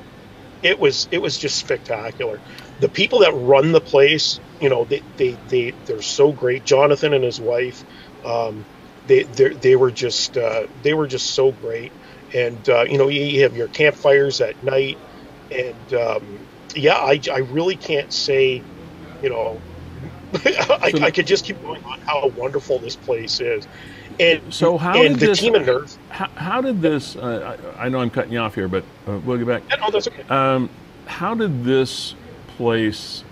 it was just spectacular. The people that run the place, they're so great. Jonathan and his wife, they were just so great. And you have your campfires at night, and I really can't say I could just keep going on how wonderful this place is. And so the team and nerve. How did this? I know I'm cutting you off here, but we'll get back. Yeah, no, that's okay. How did this place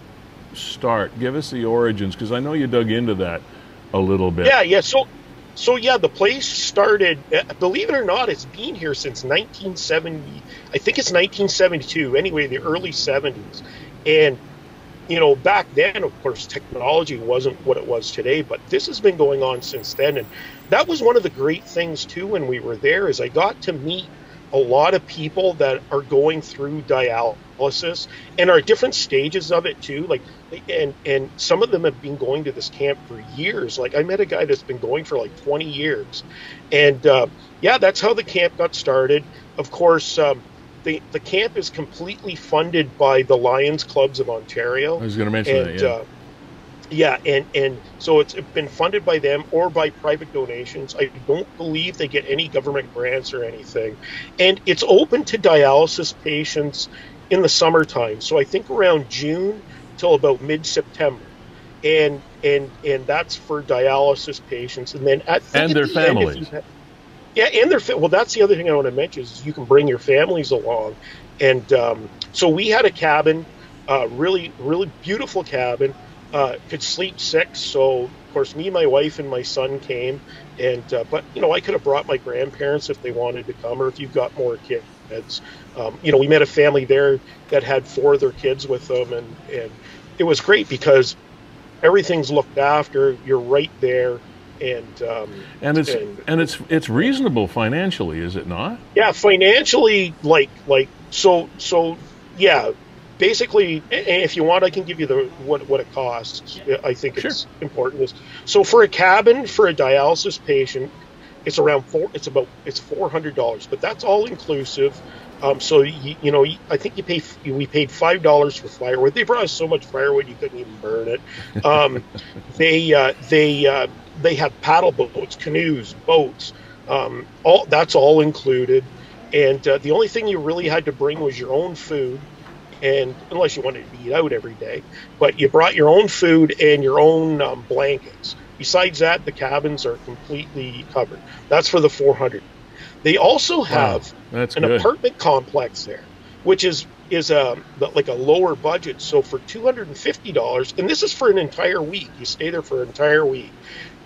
start? Give us the origins, because I know you dug into that a little bit. Yeah. So yeah, the place started. Believe it or not, it's been here since 1970. I think it's 1972. Anyway, the early 70s, and back then, of course, technology wasn't what it was today, but this has been going on since then. And that was one of the great things, too, when we were there, is I got to meet a lot of people that are going through dialysis and are at different stages of it, too. And some of them have been going to this camp for years. Like, I met a guy that's been going for like 20 years. And, that's how the camp got started. Of course, the camp is completely funded by the Lions Clubs of Ontario. I was going to mention that, yeah. And so it's been funded by them or by private donations. I don't believe they get any government grants or anything. And it's open to dialysis patients in the summertime. So I think around June till about mid-September. And that's for dialysis patients. And then and their families. And well, that's the other thing I want to mention is you can bring your families along. And so we had a cabin, really, really beautiful cabin, could sleep 6. So, of course, me, my wife, and my son came. And but, I could have brought my grandparents if they wanted to come, or if you've got more kids. We met a family there that had 4 of their kids with them. And it was great because everything's looked after. You're right there. And it's reasonable financially, is it not? Yeah, financially, so yeah. Basically, and if you want, I can give you what it costs. I think it's important. So for a cabin for a dialysis patient, it's around it's $400, but that's all inclusive. So I think we paid $5 for firewood. They brought us so much firewood you couldn't even burn it. They have paddle boats, canoes, boats. That's all included. And the only thing you really had to bring was your own food, and unless you wanted to eat out every day, but you brought your own food and your own blankets. Besides that, the cabins are completely covered. That's for the 400. They also have an apartment complex there, which is like a lower budget. So for $250, and this is for an entire week, you stay there for an entire week.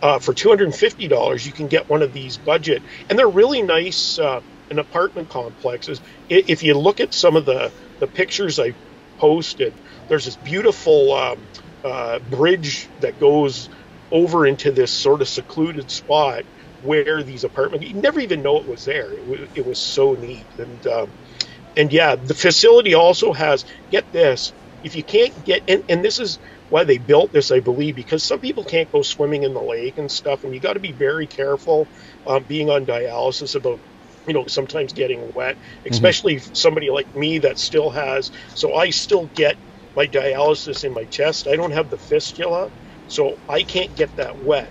For $250, you can get one of these budget, and they're really nice in apartment complexes. If you look at some of the pictures I posted, there's this beautiful bridge that goes over into this sort of secluded spot where these apartments, you never even know it was there. It was so neat. And yeah, the facility also has, get this, if you can't get, and this is why they built this, I believe, because some people can't go swimming in the lake and stuff, and you got to be very careful being on dialysis about, sometimes getting wet, especially somebody like me that still has, so I still get my dialysis in my chest. I don't have the fistula, so I can't get that wet.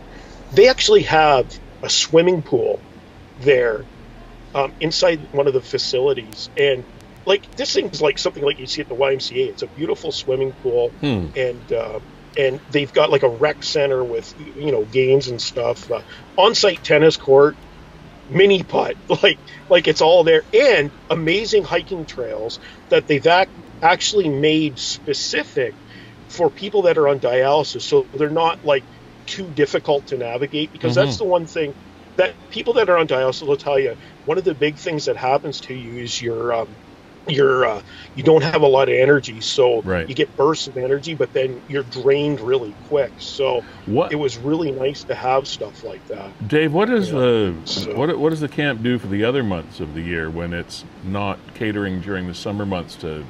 They actually have a swimming pool there inside one of the facilities, and this thing's like something like you see at the YMCA. It's a beautiful swimming pool, and they've got like a rec center with games and stuff, on-site tennis court, mini putt, like it's all there, and amazing hiking trails that they've actually made specific for people that are on dialysis, so they're not like too difficult to navigate, because that's the one thing that people that are on dialysis will tell you. One of the big things that happens to you is you don't have a lot of energy, so you get bursts of energy, but then you're drained really quick. So it was really nice to have stuff like that. Dave, what does the camp do for the other months of the year when it's not catering during the summer months to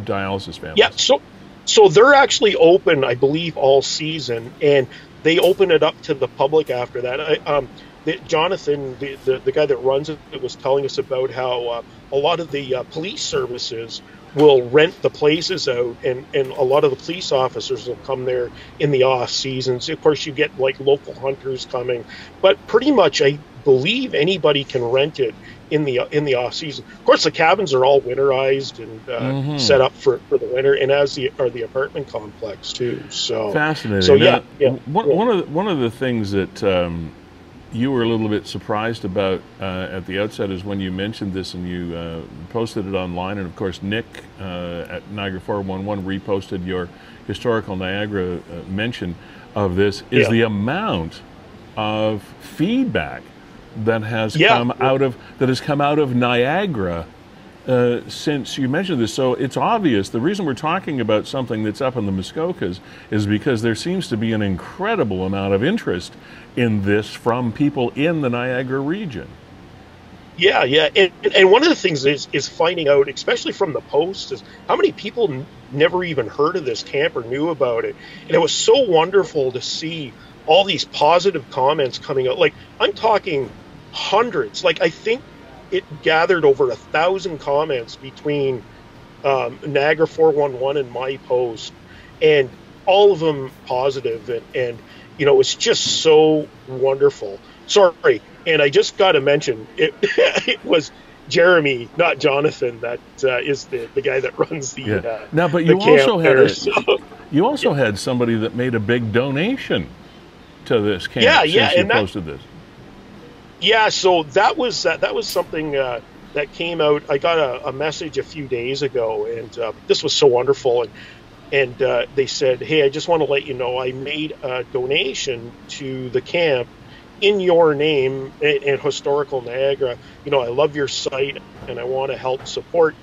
dialysis families? Yeah, so they're actually open, I believe, all season, and they open it up to the public after that. Jonathan, the guy that runs it, was telling us about how a lot of the police services will rent the places out, and a lot of the police officers will come there in the off seasons. Of course, you get like local hunters coming, but pretty much I believe anybody can rent it in the off season. Of course, the cabins are all winterized and set up for the winter, and as are the apartment complex too. So fascinating. So now, yeah. One of the things that you were a little bit surprised about at the outset is when you mentioned this and you posted it online, and of course Nick at Niagara 411 reposted your historical Niagara mention of this, is the amount of feedback that has come out of Niagara since you mentioned this. So it's obvious the reason we're talking about something that's up in the Muskokas is because there seems to be an incredible amount of interest in this from people in the Niagara region. Yeah, and one of the things is finding out, especially from the post, is how many people never even heard of this camp or knew about it. And it was so wonderful to see all these positive comments coming out. Like, I'm talking hundreds. Like, I think it gathered over 1,000 comments between Niagara 411 and my post, and all of them positive, and you know, it's just so wonderful. Sorry, and I just got to mention it. It was Jeremy, not Jonathan, that is the guy that runs the now, but you also had you also had somebody that made a big donation to this camp since you posted this. Yeah, so that was something that came out. I got a message a few days ago, and this was so wonderful. And they said, "Hey, I just want to let you know I made a donation to the camp in your name and Historical Niagara. You know, I love your site, and I want to help support."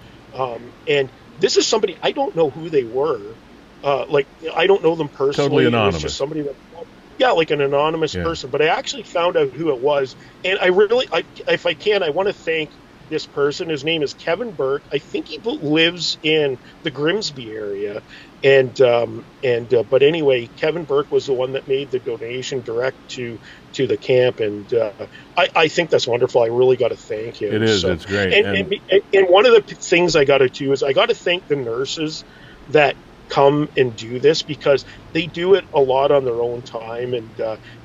And this is somebody, I don't know who they were. Like, I don't know them personally. Totally anonymous. It was just somebody that. Yeah, like an anonymous person, but I actually found out who it was, and if I can, I want to thank this person. His name is Kevin Burke. I think he lives in the Grimsby area, but anyway, Kevin Burke was the one that made the donation direct to the camp, and I think that's wonderful. I really got to thank him. It is. It's great. And one of the things I got to do is I got to thank the nurses that come and do this, because they do it a lot on their own time,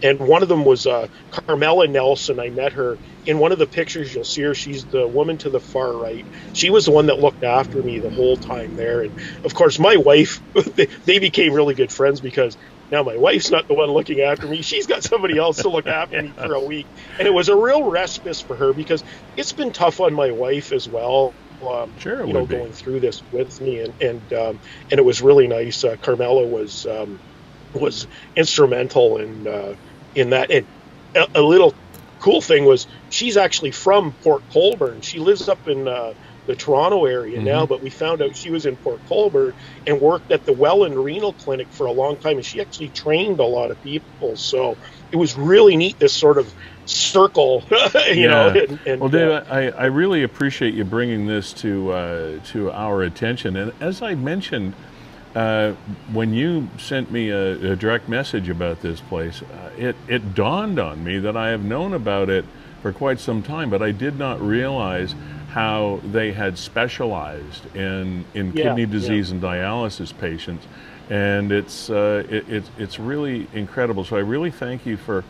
and one of them was Carmela Nelson. I met her in one of the pictures. You'll see her. She's the woman to the far right. She was the one that looked after me the whole time there, and of course my wife, they became really good friends, because now my wife's not the one looking after me. She's got somebody else to look after me for a week, and it was a real respite for her, because it's been tough on my wife as well. Sure, you know, going through this with me, and it was really nice. Carmela was instrumental in that. And a little cool thing was she's actually from Port Colborne. She lives up in the Toronto area now, but we found out she was in Port Colborne and worked at the Welland Renal Clinic for a long time, and she actually trained a lot of people. So it was really neat, this sort of circle, you know. Well, Dave, I really appreciate you bringing this to our attention. And as I mentioned, when you sent me a direct message about this place, it dawned on me that I have known about it for quite some time, but I did not realize how they had specialized in kidney disease and dialysis patients, and it's really incredible. So I really thank you for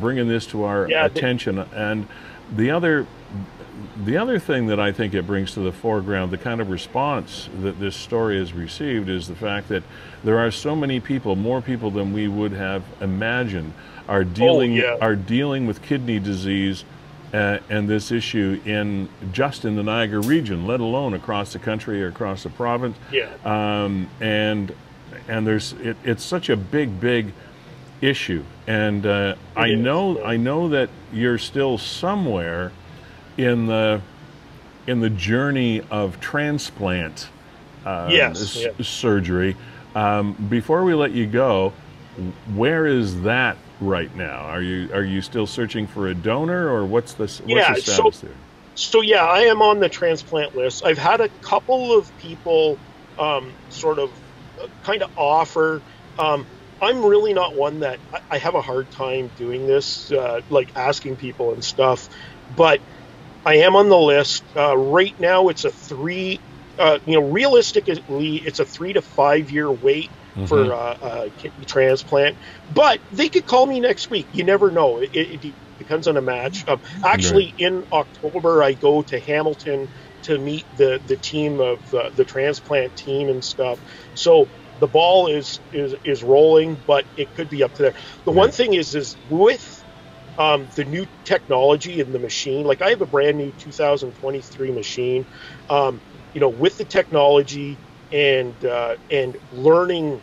bringing this to our attention. And the other thing that I think it brings to the foreground, the kind of response that this story has received, is the fact that there are so many people, more people than we would have imagined, are dealing with kidney disease and this issue in the Niagara region, let alone across the country or across the province. And it's such a big issue, and I know that you're still somewhere in the journey of transplant surgery. Before we let you go, where is that right now? Are you still searching for a donor, or what's the status there? So yeah, I am on the transplant list. I've had a couple of people sort of kind of offer. I'm really not one that I have a hard time doing this, like asking people and stuff, but I am on the list. Right now it's realistically it's a 3 to 5 year wait for a kidney transplant, but they could call me next week. You never know. depends on a match. Actually, in October, I go to Hamilton to meet the team of the transplant team and stuff. So the ball is rolling, but it could be up to there. The one thing is with the new technology in the machine, like I have a brand new 2023 machine, with the technology and learning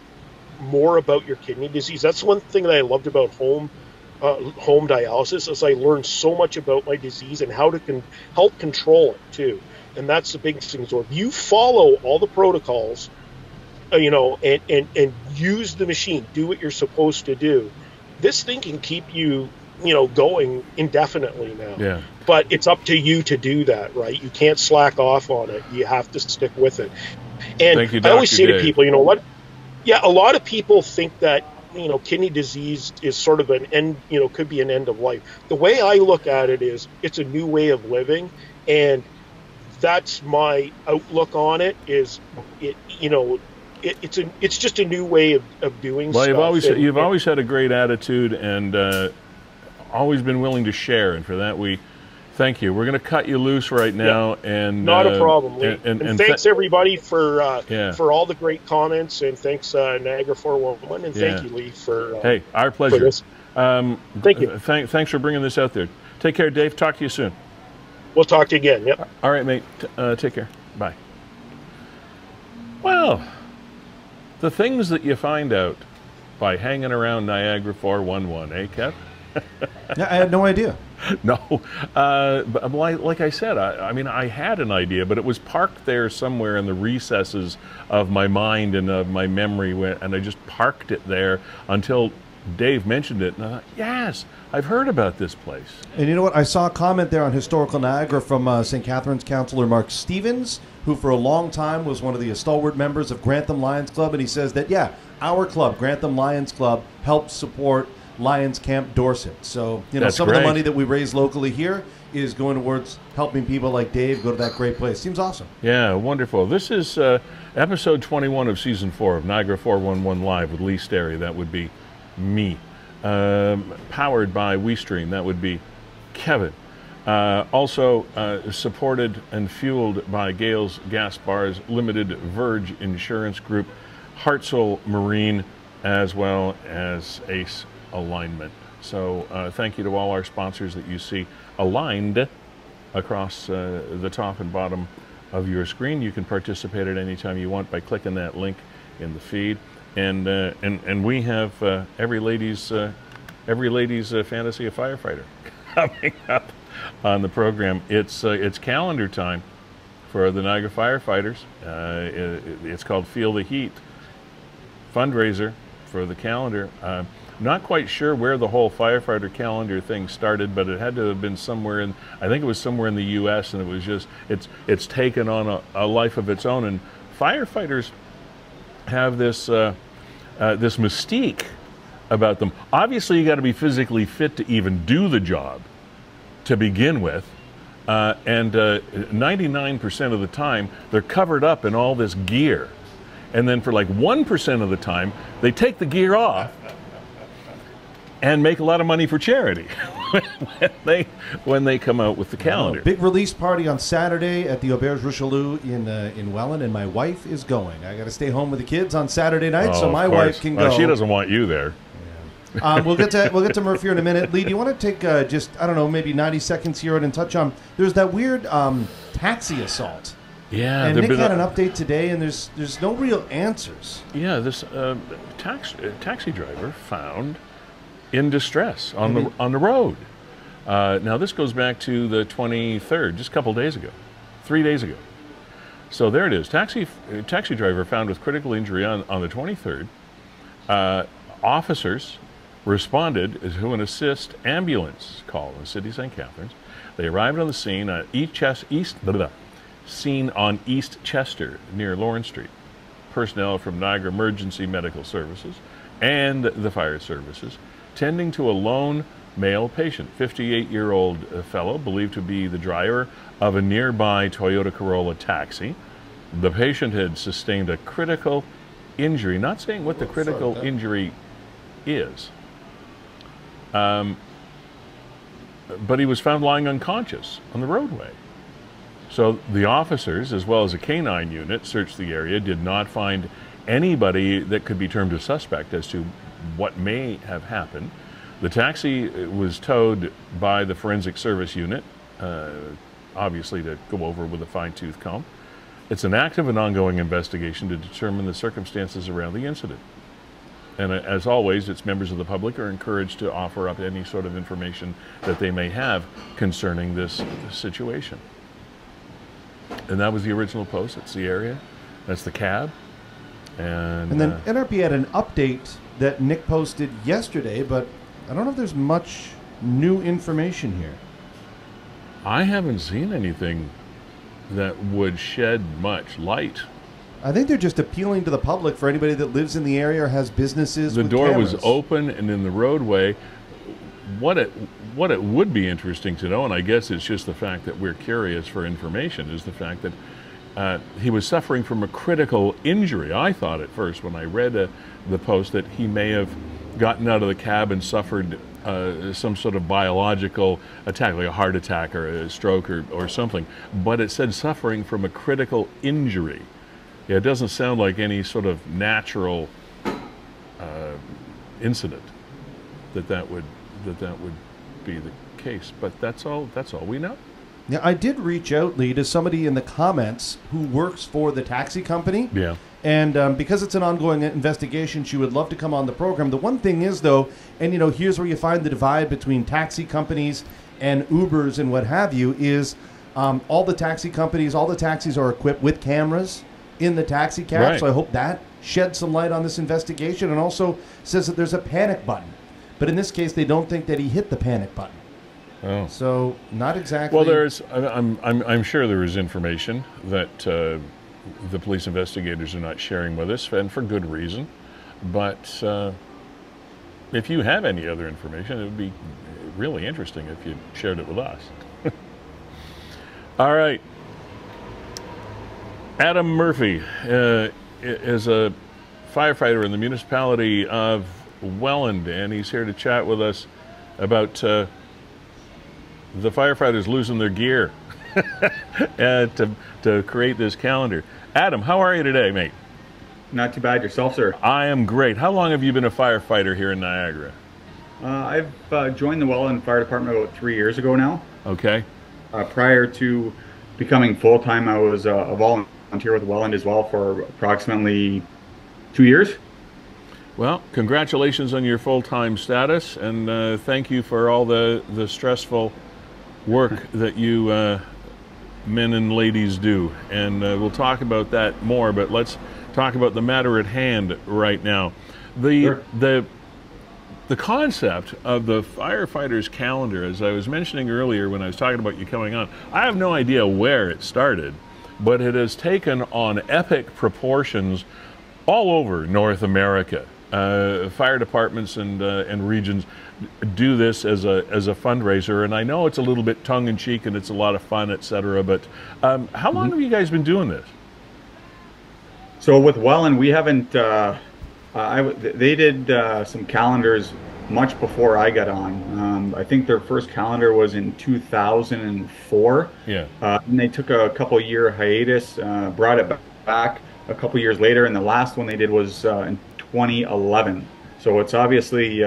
more about your kidney disease. That's one thing that I loved about home dialysis, is I learned so much about my disease and how to help control it too. And that's the big thing. So if you follow all the protocols, and use the machine, do what you're supposed to do, this thing can keep you, going indefinitely now. Yeah. But it's up to you to do that, right? You can't slack off on it. You have to stick with it. And Thank you, I always say Dave. to people, you know what? Yeah, a lot of people think that, kidney disease is sort of an end, could be an end of life. The way I look at it is it's a new way of living, and that's my outlook on it. Is it's just a new way of doing stuff. You've always had a great attitude and always been willing to share, and for that we thank you. We're going to cut you loose right now, and not a problem. And thanks everybody for all the great comments, and thanks Niagara 411, and thank you, Lee, for hey, our pleasure. For this. Thank you. Thanks for bringing this out there. Take care, Dave. Talk to you soon. We'll talk to you again. Yep. All right, mate. Take care. Bye. Well, the things that you find out by hanging around Niagara 411, eh, Kev? Yeah, I had no idea. No. But like I said, I had an idea, but it was parked there somewhere in the recesses of my mind and of my memory, and I just parked it there until Dave mentioned it, and I thought, yes, I've heard about this place. And you know what? I saw a comment there on Historical Niagara from St. Catharines Councillor Mark Stevens, who for a long time was one of the stalwart members of Grantham Lions Club, and he says that, our club, Grantham Lions Club, helps support Lions Camp Dorset. So, some of the money that we raise locally here is going towards helping people like Dave go to that great place. Seems awesome. Yeah, wonderful. This is episode 21 of season 4 of Niagara 411 Live with Lee Sterry. That would be me. Powered by WeeStreem. That would be Kevin. Also supported and fueled by Gales Gas Bars Limited, Verge Insurance Group, Hartzell Marine, as well as Ace Alignment. So thank you to all our sponsors that you see aligned across the top and bottom of your screen. You can participate at any time you want by clicking that link in the feed. And we have every lady's fantasy of firefighter coming up on the program. It's calendar time for the Niagara firefighters. It's called Feel the Heat fundraiser for the calendar. Not quite sure where the whole firefighter calendar thing started, but it had to have been somewhere in, I think it was somewhere in the U.S., and it was just, it's taken on a life of its own. And firefighters have this this mystique about them. Obviously, you got to be physically fit to even do the job to begin with, and 99% of the time they're covered up in all this gear, and then for like 1% of the time they take the gear off and make a lot of money for charity when they come out with the calendar. Big release party on Saturday at the Auberge Richelieu in Welland, and my wife is going. I got to stay home with the kids on Saturday night, so my wife can go. She doesn't want you there. Yeah. We'll get to Murph here in a minute. Lee, do you want to take just, I don't know, maybe 90 seconds here and touch on, there's that weird taxi assault. Yeah, and Nick had an update today, and there's no real answers. Yeah, this taxi driver found in distress on the road. Now this goes back to the 23rd, just a couple days ago, 3 days ago. So there it is. Taxi driver found with critical injury on the 23rd. Officers responded to an assist ambulance call in the city of St. Catharines. They arrived on the scene on East Chester near Lawrence Street. Personnel from Niagara Emergency Medical Services and the fire services tending to a lone male patient, 58-year-old fellow believed to be the driver of a nearby Toyota Corolla taxi. The patient had sustained a critical injury, not saying what the critical injury is. but he was found lying unconscious on the roadway. So the officers, as well as a canine unit, searched the area, did not find anybody that could be termed a suspect as to what may have happened. The taxi was towed by the forensic service unit, obviously to go over with a fine-tooth comb. It's an active and ongoing investigation to determine the circumstances around the incident. And as always, its members of the public are encouraged to offer up any sort of information that they may have concerning this situation. And that was the original post. That's the area. That's the cab. And then NRP had an update that Nick posted yesterday, but I don't know if there's much new information here. I haven't seen anything that would shed much light. I think they're just appealing to the public for anybody that lives in the area or has businesses The with door cameras. was open and in the roadway. What it would be interesting to know, and I guess it's just the fact that we're curious for information, is the fact that he was suffering from a critical injury. I thought at first when I read the post that he may have gotten out of the cab and suffered some sort of biological attack, like a heart attack or a stroke or something. But it said suffering from a critical injury. Yeah, it doesn't sound like any sort of natural incident that would be the case. But that's all we know. Yeah, I did reach out, Lee, to somebody in the comments who works for the taxi company. Yeah. And because it's an ongoing investigation, she would love to come on the program. The one thing is, though, and here's where you find the divide between taxi companies and Ubers and what have you, is all the taxi companies, all the taxis are equipped with cameras in the taxi cab. Right. So I hope that sheds some light on this investigation, and also says that there's a panic button. But in this case, they don't think that he hit the panic button. Oh. So not exactly. Well, I'm sure there is information that the police investigators are not sharing with us, and for good reason. But if you have any other information, it would be really interesting if you shared it with us. All right. Adam Murphy is a firefighter in the municipality of Welland, and he's here to chat with us about the firefighters losing their gear to create this calendar. Adam, how are you today, mate? Not too bad. Yourself, sir? I am great. How long have you been a firefighter here in Niagara? I've joined the Welland Fire Department about 3 years ago now. Okay. Prior to becoming full-time, I was a volunteer with Welland as well for approximately 2 years. Well, congratulations on your full-time status, and thank you for all the stressful work that you men and ladies do. And we'll talk about that more, but let's talk about the matter at hand right now. Sure. The concept of the firefighter's calendar, as I was mentioning earlier when I was talking about you coming on, I have no idea where it started, but it has taken on epic proportions all over North America. Fire departments and regions do this as a fundraiser, and I know it's a little bit tongue-in-cheek and it's a lot of fun, etc. But how long have you guys been doing this? So with Welland, we haven't. They did some calendars much before I got on. I think their first calendar was in 2004. Yeah. And they took a couple-year hiatus, brought it back a couple years later, and the last one they did was in 2011. So it's obviously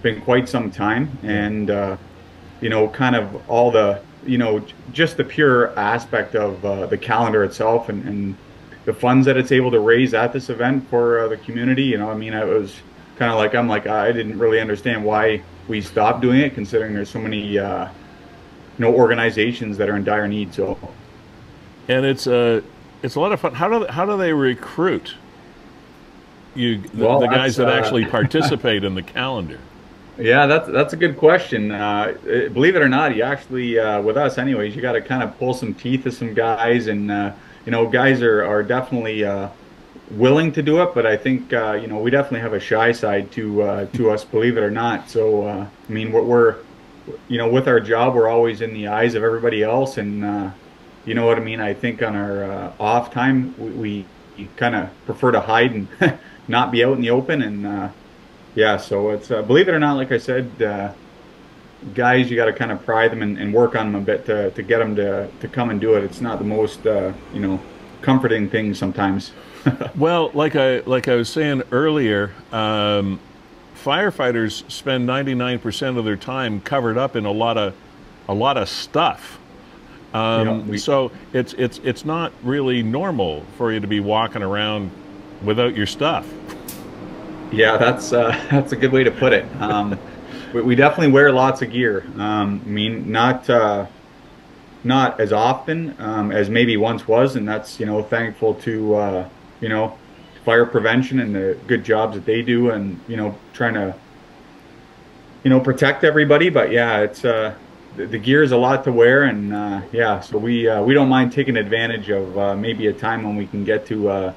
been quite some time, and kind of all the just the pure aspect of the calendar itself and the funds that it's able to raise at this event for the community. I mean, it was kind of like, I didn't really understand why we stopped doing it, considering there's so many organizations that are in dire need. So, and it's a lot of fun. How do they recruit the guys that actually participate in the calendar? Yeah, that's a good question. Believe it or not, you actually with us anyways, you got to kind of pull some teeth to some guys, and guys are definitely willing to do it, but I think we definitely have a shy side to us, believe it or not. So I mean, we're with our job, we're always in the eyes of everybody else, and you know what I mean. I think on our off time, we kind of prefer to hide and not be out in the open, and yeah. So it's believe it or not, like I said, guys, you got to kind of pry them and work on them a bit to get them to come and do it. It's not the most comforting thing sometimes. Well, like I was saying earlier, firefighters spend 99% of their time covered up in a lot of stuff. So it's not really normal for you to be walking around without your stuff. Yeah, that's a good way to put it. We definitely wear lots of gear. I mean, not as often as maybe once was, and that's thankful to fire prevention and the good jobs that they do, and trying to protect everybody. But yeah, it's the gear is a lot to wear, and yeah, so we don't mind taking advantage of maybe a time when we can get to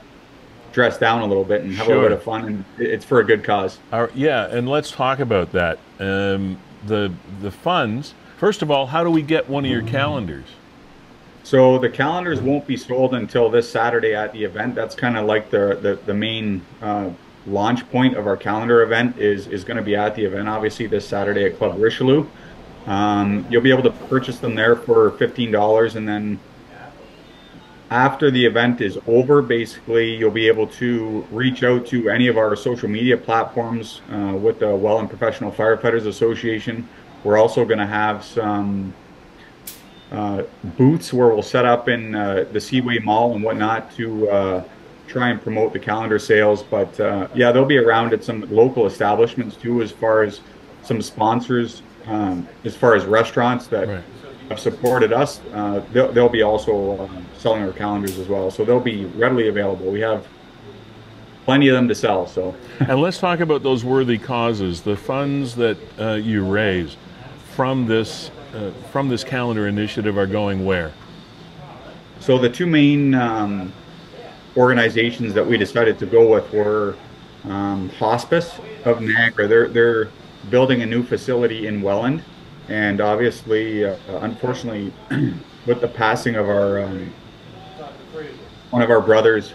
dress down a little bit and have a little bit of fun, and it's for a good cause. Yeah, and let's talk about that. The funds. First of all, how do we get one of your calendars? So the calendars won't be sold until this Saturday at the event. That's kind of like the main launch point of our calendar event is going to be at the event, obviously this Saturday at Club Richelieu. You'll be able to purchase them there for $15, and then after the event is over, basically you'll be able to reach out to any of our social media platforms with the Welland Professional Firefighters Association. We're also going to have some booths where we'll set up in the Seaway Mall and whatnot to try and promote the calendar sales. But yeah, they'll be around at some local establishments too, as far as some sponsors, as far as restaurants that have supported us. They'll be also selling our calendars as well, so they'll be readily available. We have plenty of them to sell. So, and let's talk about those worthy causes. The funds that you raise from this calendar initiative are going where? So the two main organizations that we decided to go with were Hospice of Niagara. They're building a new facility in Welland, and obviously, unfortunately, with the passing of our one of our brothers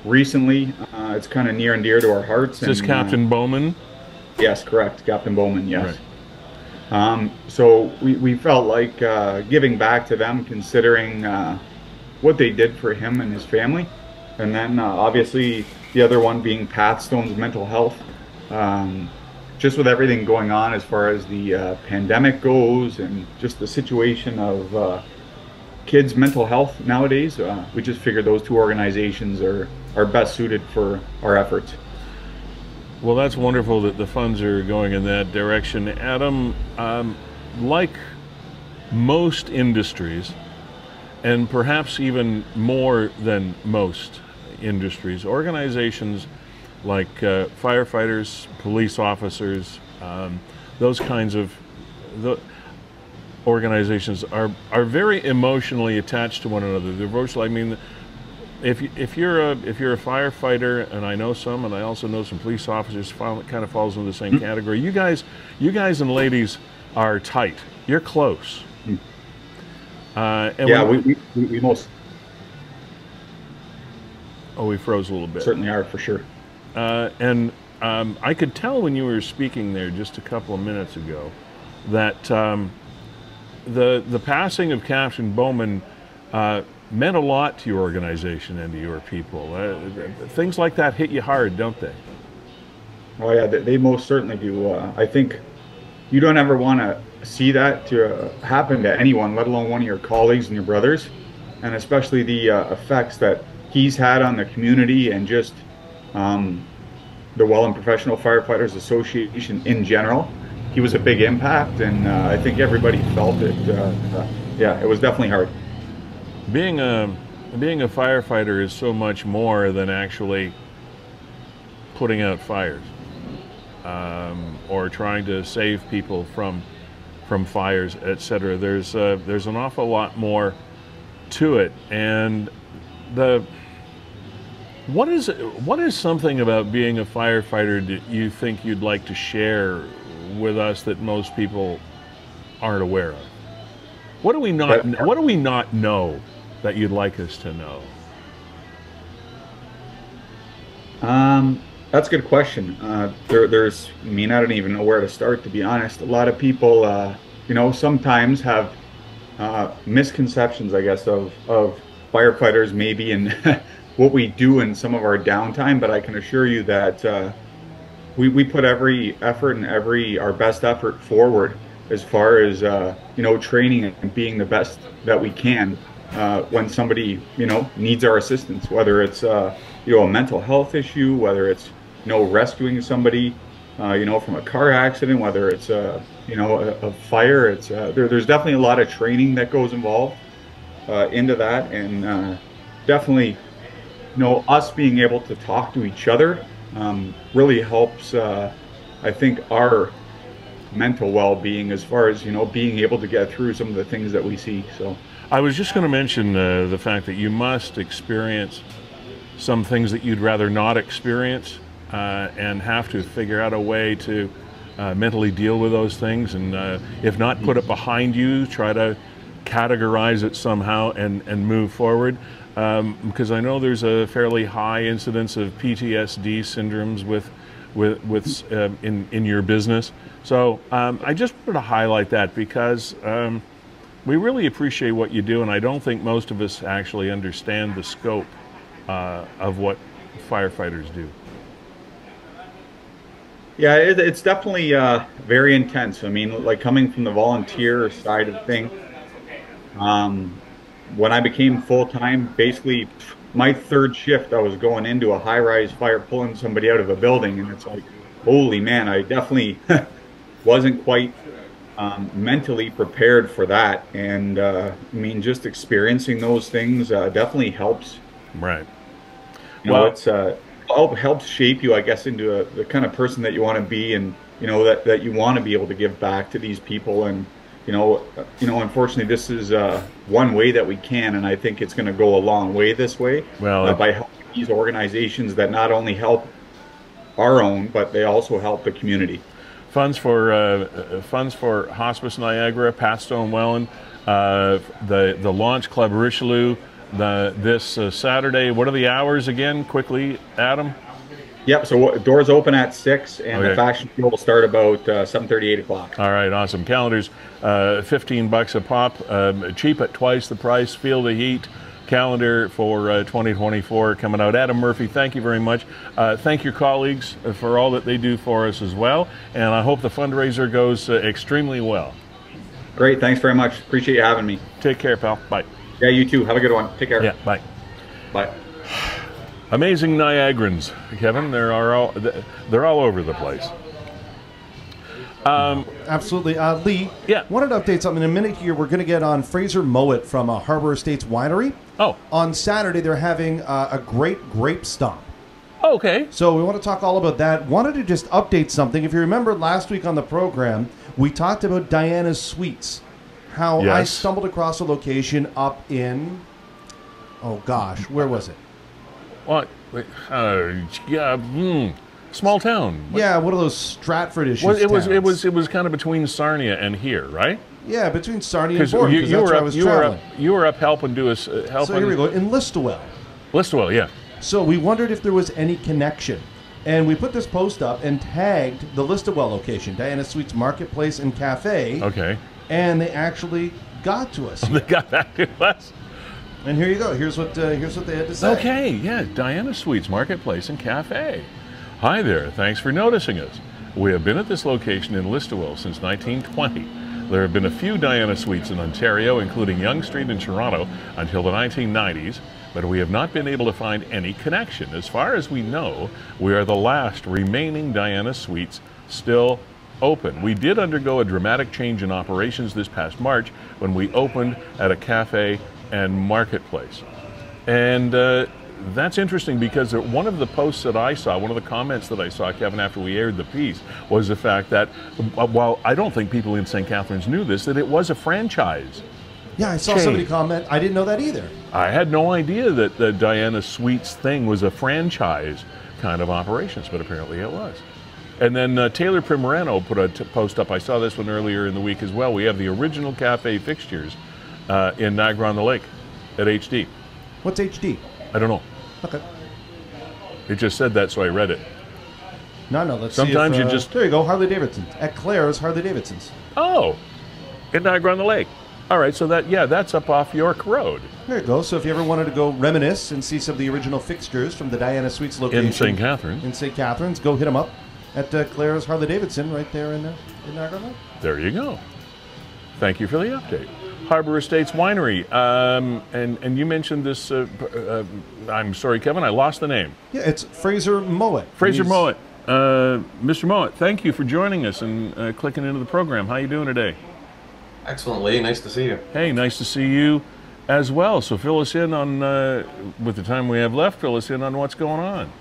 recently, it's kind of near and dear to our hearts. Is this Captain Bowman? Yes, correct, Captain Bowman. Yes. Right. So we felt like giving back to them, considering what they did for him and his family. And then obviously the other one being Pathstone's mental health. Just with everything going on as far as the pandemic goes, and just the situation of kids' mental health nowadays, we just figured those two organizations are best suited for our efforts. Well, that's wonderful that the funds are going in that direction. Adam, like most industries, and perhaps even more than most industries, organizations like firefighters, police officers, those kinds of organizations are very emotionally attached to one another. They're emotional. I mean, if you're a firefighter, and I know some, and I also know some police officers, kind of falls into the same category. You guys and ladies are tight. You're close. And yeah, we most. Oh, we froze a little bit. Certainly are, for sure. And I could tell when you were speaking there just a couple of minutes ago that the passing of Captain Bowman meant a lot to your organization and to your people. Things like that hit you hard, don't they? Oh yeah, they most certainly do. I think you don't ever want to see that to happen to anyone, let alone one of your colleagues and your brothers, and especially the effects that he's had on the community and just the Welland Professional Firefighters Association in general. He was a big impact, and I think everybody felt it. Yeah, it was definitely hard. Being a firefighter is so much more than actually putting out fires or trying to save people from fires, etc. There's an awful lot more to it, and what is something about being a firefighter that you think you'd like to share with us that most people aren't aware of? What do we not know that you'd like us to know? That's a good question. There's, I mean, I don't even know where to start, to be honest. A lot of people, sometimes have misconceptions, I guess, of firefighters maybe and what we do in some of our downtime. But I can assure you that we put every effort and our best effort forward as far as training and being the best that we can when somebody needs our assistance, whether it's a mental health issue, whether it's rescuing somebody from a car accident, whether it's a fire. It's there's definitely a lot of training that goes involved into that, and definitely us being able to talk to each other really helps I think our mental well-being as far as being able to get through some of the things that we see. So I was just going to mention the fact that you must experience some things that you'd rather not experience and have to figure out a way to mentally deal with those things, and if not, put it behind you, try to categorize it somehow and move forward, because I know there's a fairly high incidence of PTSD syndromes in your business. So I just wanted to highlight that because we really appreciate what you do, and I don't think most of us actually understand the scope of what firefighters do. Yeah, it's definitely very intense. I mean, like coming from the volunteer side of thing, when I became full-time, basically my third shift, I was going into a high-rise fire, pulling somebody out of a building, and it's like, holy man, I definitely wasn't quite mentally prepared for that. And I mean, just experiencing those things definitely helps. Right. It's helps shape you, I guess, into the kind of person that you want to be, and that you want to be able to give back to these people. And unfortunately, this is one way that we can, and I think it's going to go a long way this way. Well, by helping these organizations that not only help our own, but they also help the community. Funds for Hospice Niagara, Pathstone Welland, the Launch Club Richelieu. This Saturday, what are the hours again? Quickly, Adam. Yep. So doors open at 6, and the fashion show will start about 7:30, 8 o'clock. All right, awesome. Calendars, $15 a pop, cheap at twice the price. Feel the heat. Calendar for 2024 coming out. Adam Murphy, thank you very much. Thank your colleagues for all that they do for us as well, and I hope the fundraiser goes extremely well. Great. Thanks very much. Appreciate you having me. Take care, pal. Bye. Yeah, you too. Have a good one. Take care. Yeah, bye. Bye. Amazing Niagarans, Kevin. They're all over the place. Absolutely. Lee, yeah. Wanted to update something in a minute here. We're going to get on Fraser Mowat from Harbor Estates Winery. Oh. On Saturday, they're having a great grape stomp. Okay. So we want to talk all about that. Wanted to just update something. If you remember last week on the program, we talked about Diana's Sweets. How I stumbled across a location up in, oh gosh, where was it? What? Small town. Yeah, one of those Stratford-ish towns. It was kind of between Sarnia and here, right? Yeah, between Sarnia and Borden, because that's where I was traveling. You were up helping do us. So here we go, in Listowel. Listowel, yeah. So we wondered if there was any connection. And we put this post up and tagged the Listowel location, Diana Sweets Marketplace and Cafe. Okay. And they actually got to us. They got back to us. And here you go. Here's what they had to say. Okay, yeah, Diana Sweets Marketplace and Cafe. Hi there, thanks for noticing us. We have been at this location in Listowel since 1920. There have been a few Diana Sweets in Ontario, including Yonge Street in Toronto, until the 1990s, but we have not been able to find any connection. As far as we know, we are the last remaining Diana Sweets still open. We did undergo a dramatic change in operations this past March when we opened at a cafe and marketplace. And that's interesting because one of the posts that I saw, one of the comments that I saw, Kevin, after we aired the piece, was the fact that, while I don't think people in St. Catharines knew this, that it was a franchise. Yeah, I saw somebody comment. I didn't know that either. I had no idea that the Diana Sweets thing was a franchise kind of operations, but apparently it was. And then Taylor Primorano put a post up. I saw this one earlier in the week as well. We have the original cafe fixtures in Niagara on the Lake at HD. What's HD? I don't know. Okay. It just said that, so I read it. No, let's Sometimes see if, you just... There you go, Harley Davidson. At Claire's Harley Davidson's. Oh, in Niagara on the Lake. All right, so that's up off York Road. There you go. So if you ever wanted to go reminisce and see some of the original fixtures from the Diana Suites location. In St. Catharines. In St. Catharines, go hit them up at Claire's Harley Davidson right there in Niagara on the Lake. There you go. Thank you for the update. Harbor Estates Winery, and you mentioned this, I'm sorry, Kevin, I lost the name. Yeah, it's Fraser Mowat. Fraser Mowat. Mr. Mowat, thank you for joining us and clicking into the program. How you doing today? Excellent, Lee. Nice to see you. Hey, nice to see you as well. So fill us in on, with the time we have left, fill us in on what's going on.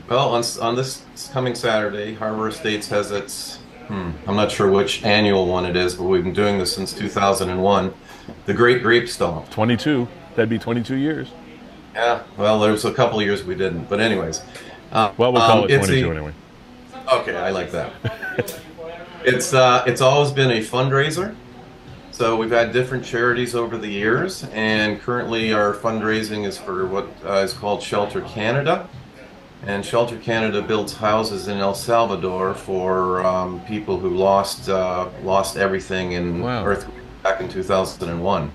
Well, on this coming Saturday, Harbor Estates has its, I'm not sure which annual one it is, but we've been doing this since 2001, the Great Grape Stomp. 22. That'd be 22 years. Yeah, well, there was a couple of years we didn't, but anyways. Well, we'll call it 22 anyway. Okay, I like that. It's always been a fundraiser. So we've had different charities over the years, and currently our fundraising is for what is called Shelter Canada. And Shelter Canada builds houses in El Salvador for people who lost everything in earthquake back in 2001.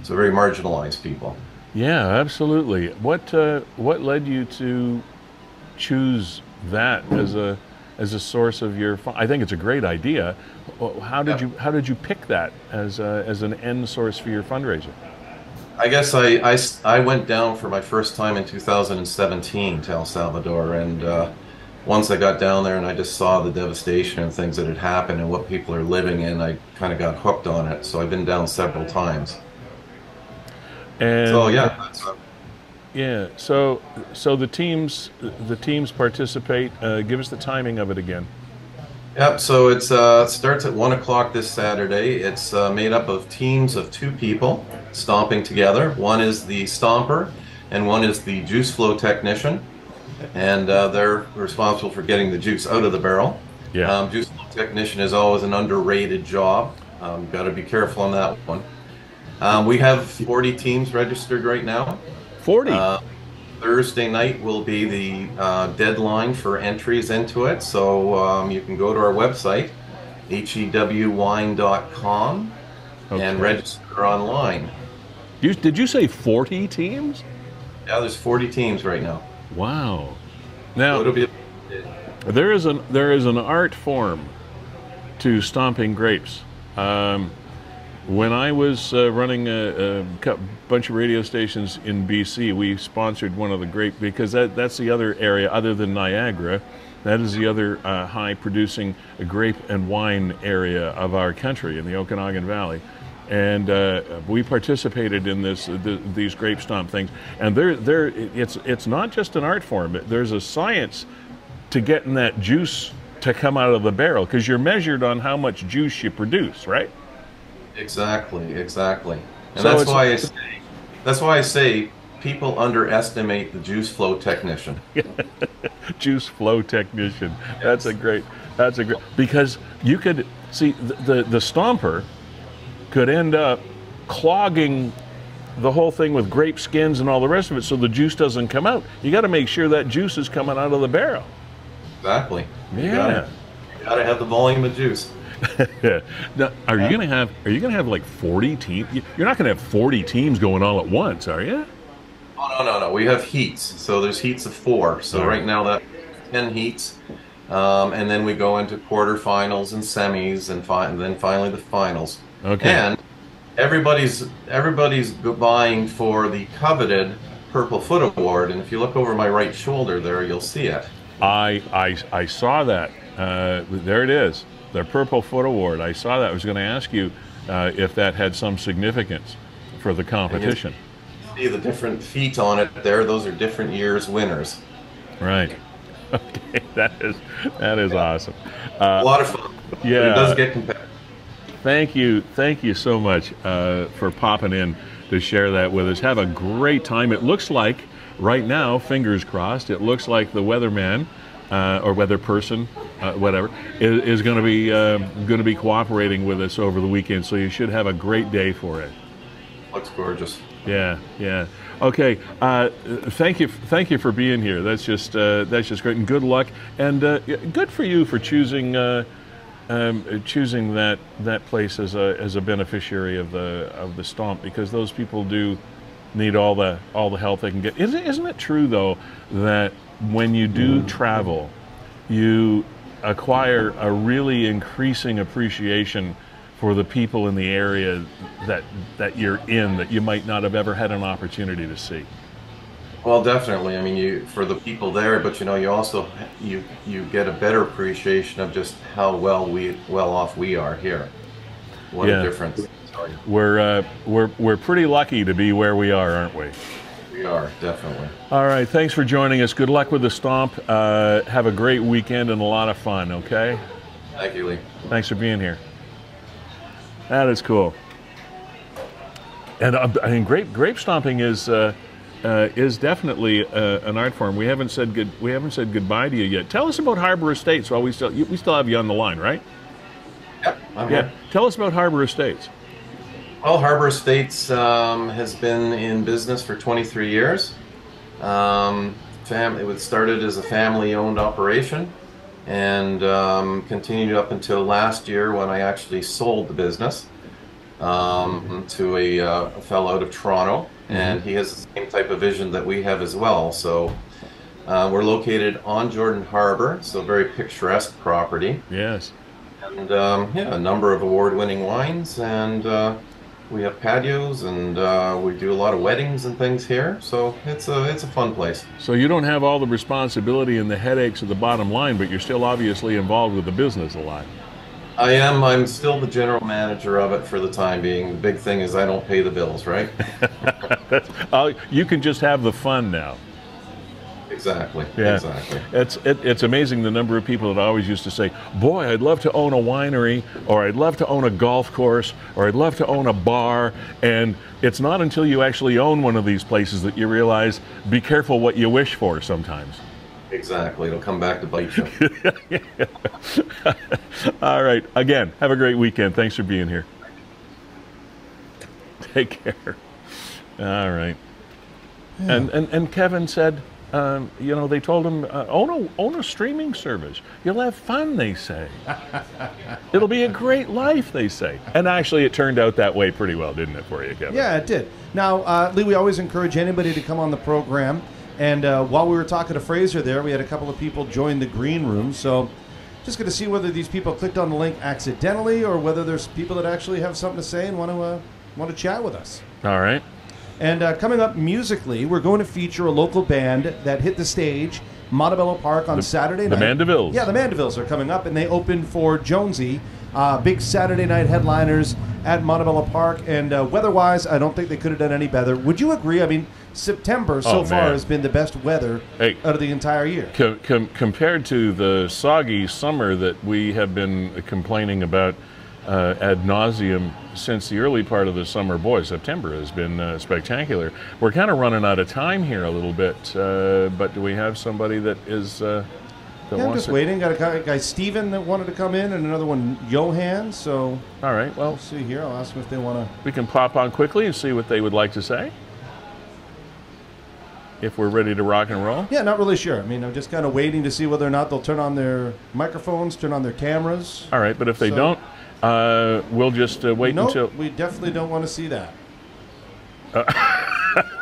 So very marginalized people. Yeah, absolutely. What led you to choose that as a source of your fund? I think it's a great idea. How did you pick that as an end source for your fundraiser? I guess I went down for my first time in 2017 to El Salvador, and once I got down there and I just saw the devastation and things that had happened and what people are living in, I kind of got hooked on it. So I've been down several times. And so yeah. Yeah. So the teams participate. Give us the timing of it again. Yep. So it starts at 1 o'clock this Saturday. It's made up of teams of 2 people stomping together. One is the stomper, and one is the juice flow technician, and they're responsible for getting the juice out of the barrel. Yeah. Juice flow technician is always an underrated job. Got to be careful on that one. We have 40 teams registered right now. 40. Thursday night will be the deadline for entries into it, so you can go to our website, hewwine.com, and register online. Did you say 40 teams? Yeah, there's 40 teams right now. Wow. Now, so it'll be there is an art form to stomping grapes. When I was running a bunch of radio stations in BC, we sponsored one of the grape, because that's the other area other than Niagara. That is the other high-producing grape and wine area of our country in the Okanagan Valley. And we participated in these grape stomp things. And it's not just an art form. There's a science to getting that juice to come out of the barrel, because you're measured on how much juice you produce, right? Exactly. And so that's why I say people underestimate the juice flow technician. Juice flow technician. Yes. That's a great, because you could see the stomper could end up clogging the whole thing with grape skins and all the rest of it, so the juice doesn't come out. You got to make sure that juice is coming out of the barrel. Exactly. Yeah. You gotta have the volume of juice. Now, are you gonna have like 40 teams? You're not gonna have 40 teams going all at once, are you? Oh, no. We have heats. So there's heats of 4. So right now that's 10 heats, and then we go into quarterfinals and semis, and then finally the finals. Okay. And everybody's vying for the coveted Purple Foot Award, and if you look over my right shoulder there, you'll see it. I saw that. There it is. The Purple Foot Award. I saw that. I was going to ask you if that had some significance for the competition. See the different feet on it there. Those are different years' winners. Right. Okay. That is awesome. A lot of fun. Yeah. It does get competitive. Thank you so much for popping in to share that with us. Have a great time. It looks like right now, fingers crossed, it looks like the weatherman or weather person, whatever, is going to be cooperating with us over the weekend. So you should have a great day for it. Looks gorgeous. Yeah. Okay, thank you for being here. That's just great, and good luck, and good for you for choosing choosing that place as a beneficiary of the stomp, because those people do need all the help they can get. Isn't it true though that when you do travel, you acquire a really increasing appreciation for the people in the area that you're in, that you might not have ever had an opportunity to see? Well, definitely. I mean, for the people there, but you also you get a better appreciation of just how well off we are here. What a difference. We're pretty lucky to be where we are, aren't we? We are, definitely. All right, thanks for joining us. Good luck with the stomp. Have a great weekend and a lot of fun, okay? Thank you, Lee. Thanks for being here. That is cool. And I mean, grape stomping is definitely an art form. We haven't said goodbye to you yet. Tell us about Harbor Estates. Well, we still have you on the line, right? Yep, I'm here. Tell us about Harbor Estates. Well, Harbor Estates has been in business for 23 years. It was started as a family-owned operation, and continued up until last year when I actually sold the business to a fellow out of Toronto, and he has the same type of vision that we have as well. So we're located on Jordan Harbor, so very picturesque property. Yes. And a number of award-winning wines, and we have patios, and we do a lot of weddings and things here. So it's a fun place. So you don't have all the responsibility and the headaches of the bottom line, but you're still obviously involved with the business a lot. I am. I'm still the general manager of it for the time being. The big thing is I don't pay the bills, right? You can just have the fun now. Exactly. Yeah. Exactly. It's amazing the number of people that always used to say, boy, I'd love to own a winery, or I'd love to own a golf course, or I'd love to own a bar. And it's not until you actually own one of these places that you realize, be careful what you wish for sometimes. Exactly. It'll come back to bite you. All right. Again, have a great weekend. Thanks for being here. Take care. All right. Yeah. And Kevin said, they told him, own a streaming service. You'll have fun, they say. It'll be a great life, they say. And actually, it turned out that way pretty well, didn't it, for you, Kevin? Yeah, it did. Now, Lee, we always encourage anybody to come on the program. And while we were talking to Fraser there, we had a couple of people join the green room. So just going to see whether these people clicked on the link accidentally, or whether there's people that actually have something to say and want to chat with us. All right. And coming up musically, we're going to feature a local band that hit the stage, Montebello Park, on Saturday night. The Mandevilles. Yeah, the Mandevilles are coming up, and they open for Jonesy. Big Saturday night headliners at Montebello Park. And weather-wise, I don't think they could have done any better. Would you agree? I mean, September so far has been the best weather out of the entire year. Compared to the soggy summer that we have been complaining about ad nauseum since the early part of the summer, boy, September has been spectacular. We're kind of running out of time here a little bit, but do we have somebody that is... I'm just waiting. Got a guy, Steven, that wanted to come in, and another one, Johan. So, all right, well, let's see here. I'll ask them if they want to... We can pop on quickly and see what they would like to say. If we're ready to rock and roll? Yeah, not really sure. I mean, I'm just kind of waiting to see whether or not they'll turn on their microphones, turn on their cameras. All right, but if they don't, we'll just wait until... we definitely don't want to see that.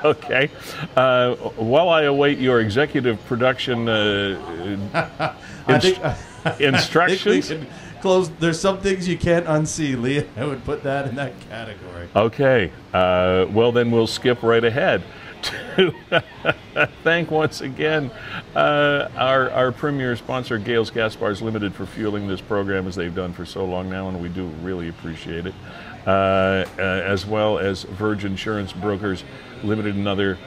Okay. While I await your executive production instructions... There's some things you can't unsee, Lee. I would put that in that category. Okay. Well, then we'll skip right ahead to thank once again our premier sponsor, Gales Gas Bars Limited, for fueling this program as they've done for so long now, and we do really appreciate it. As well as Virgin Insurance Brokers Limited, another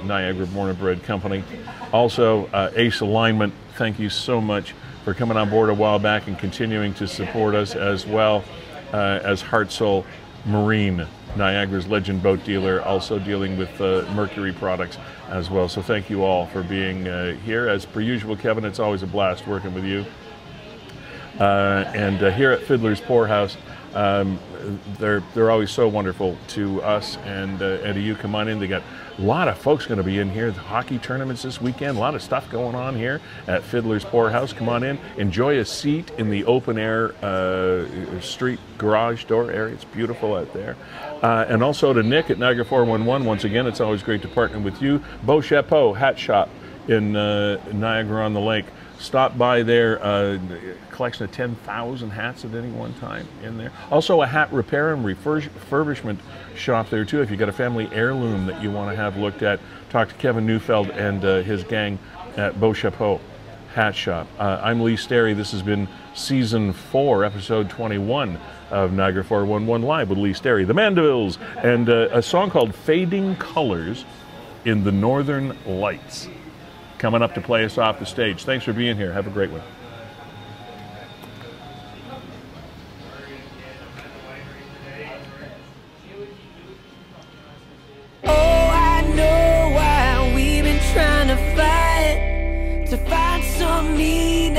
Niagara born and bred company. Also, Ace Alignment, thank you so much for coming on board a while back and continuing to support us, as well as Heart Soul Marine, Niagara's legend boat dealer, also dealing with Mercury products as well. So thank you all for being here. As per usual, Kevin, it's always a blast working with you. And here at Fiddler's Poorhouse, they're always so wonderful to us and to you. Come on in. They got a lot of folks going to be in here. The hockey tournaments this weekend. A lot of stuff going on here at Fiddler's Poorhouse. Come on in. Enjoy a seat in the open air street garage door area. It's beautiful out there. And also to Nick at Niagara 411. Once again, it's always great to partner with you. Beau Chapeau Hat Shop in Niagara on the Lake. Stop by there, collection of 10,000 hats at any one time in there. Also a hat repair and refurbishment shop there too. If you've got a family heirloom that you want to have looked at, talk to Kevin Neufeld and his gang at Beau Chapeau Hat Shop. I'm Lee Sterry. This has been Season 4, Episode 21 of Niagara 411 Live with Lee Sterry, the Mandevilles, and a song called Fading Colors in the Northern Lights. Coming up to play us off the stage. Thanks for being here. Have a great one. Oh, I know why we've been trying to find some meaning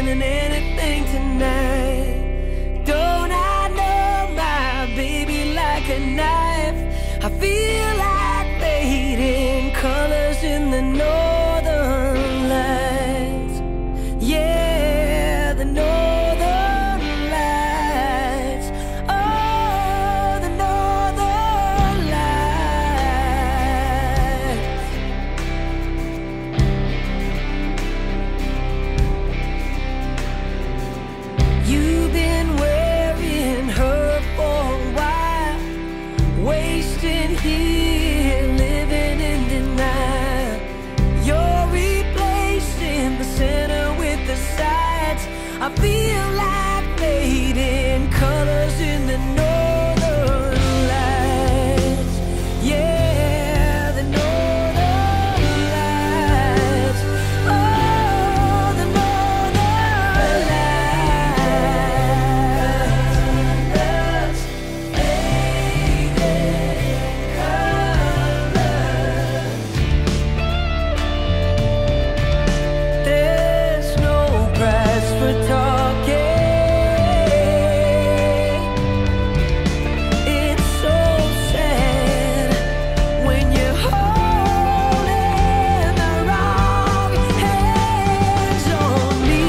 in anything tonight. Don't I know my baby like a knife? I feel like fading colors in the north. I feel like fading colors in the northern lights. Yeah, the northern lights. Oh, the northern lights. Fading colors. There's no price for talking. It's so sad when you're holding the wrong hands on me.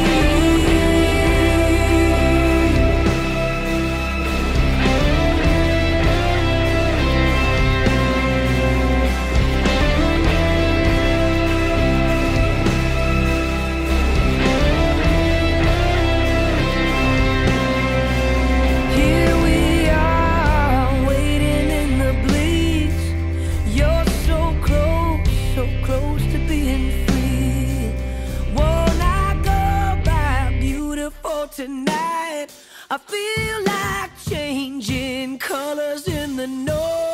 Here we are, waiting in the bleach. You're so close to being free. Won't I go by beautiful tonight? I feel like changing colors in the north.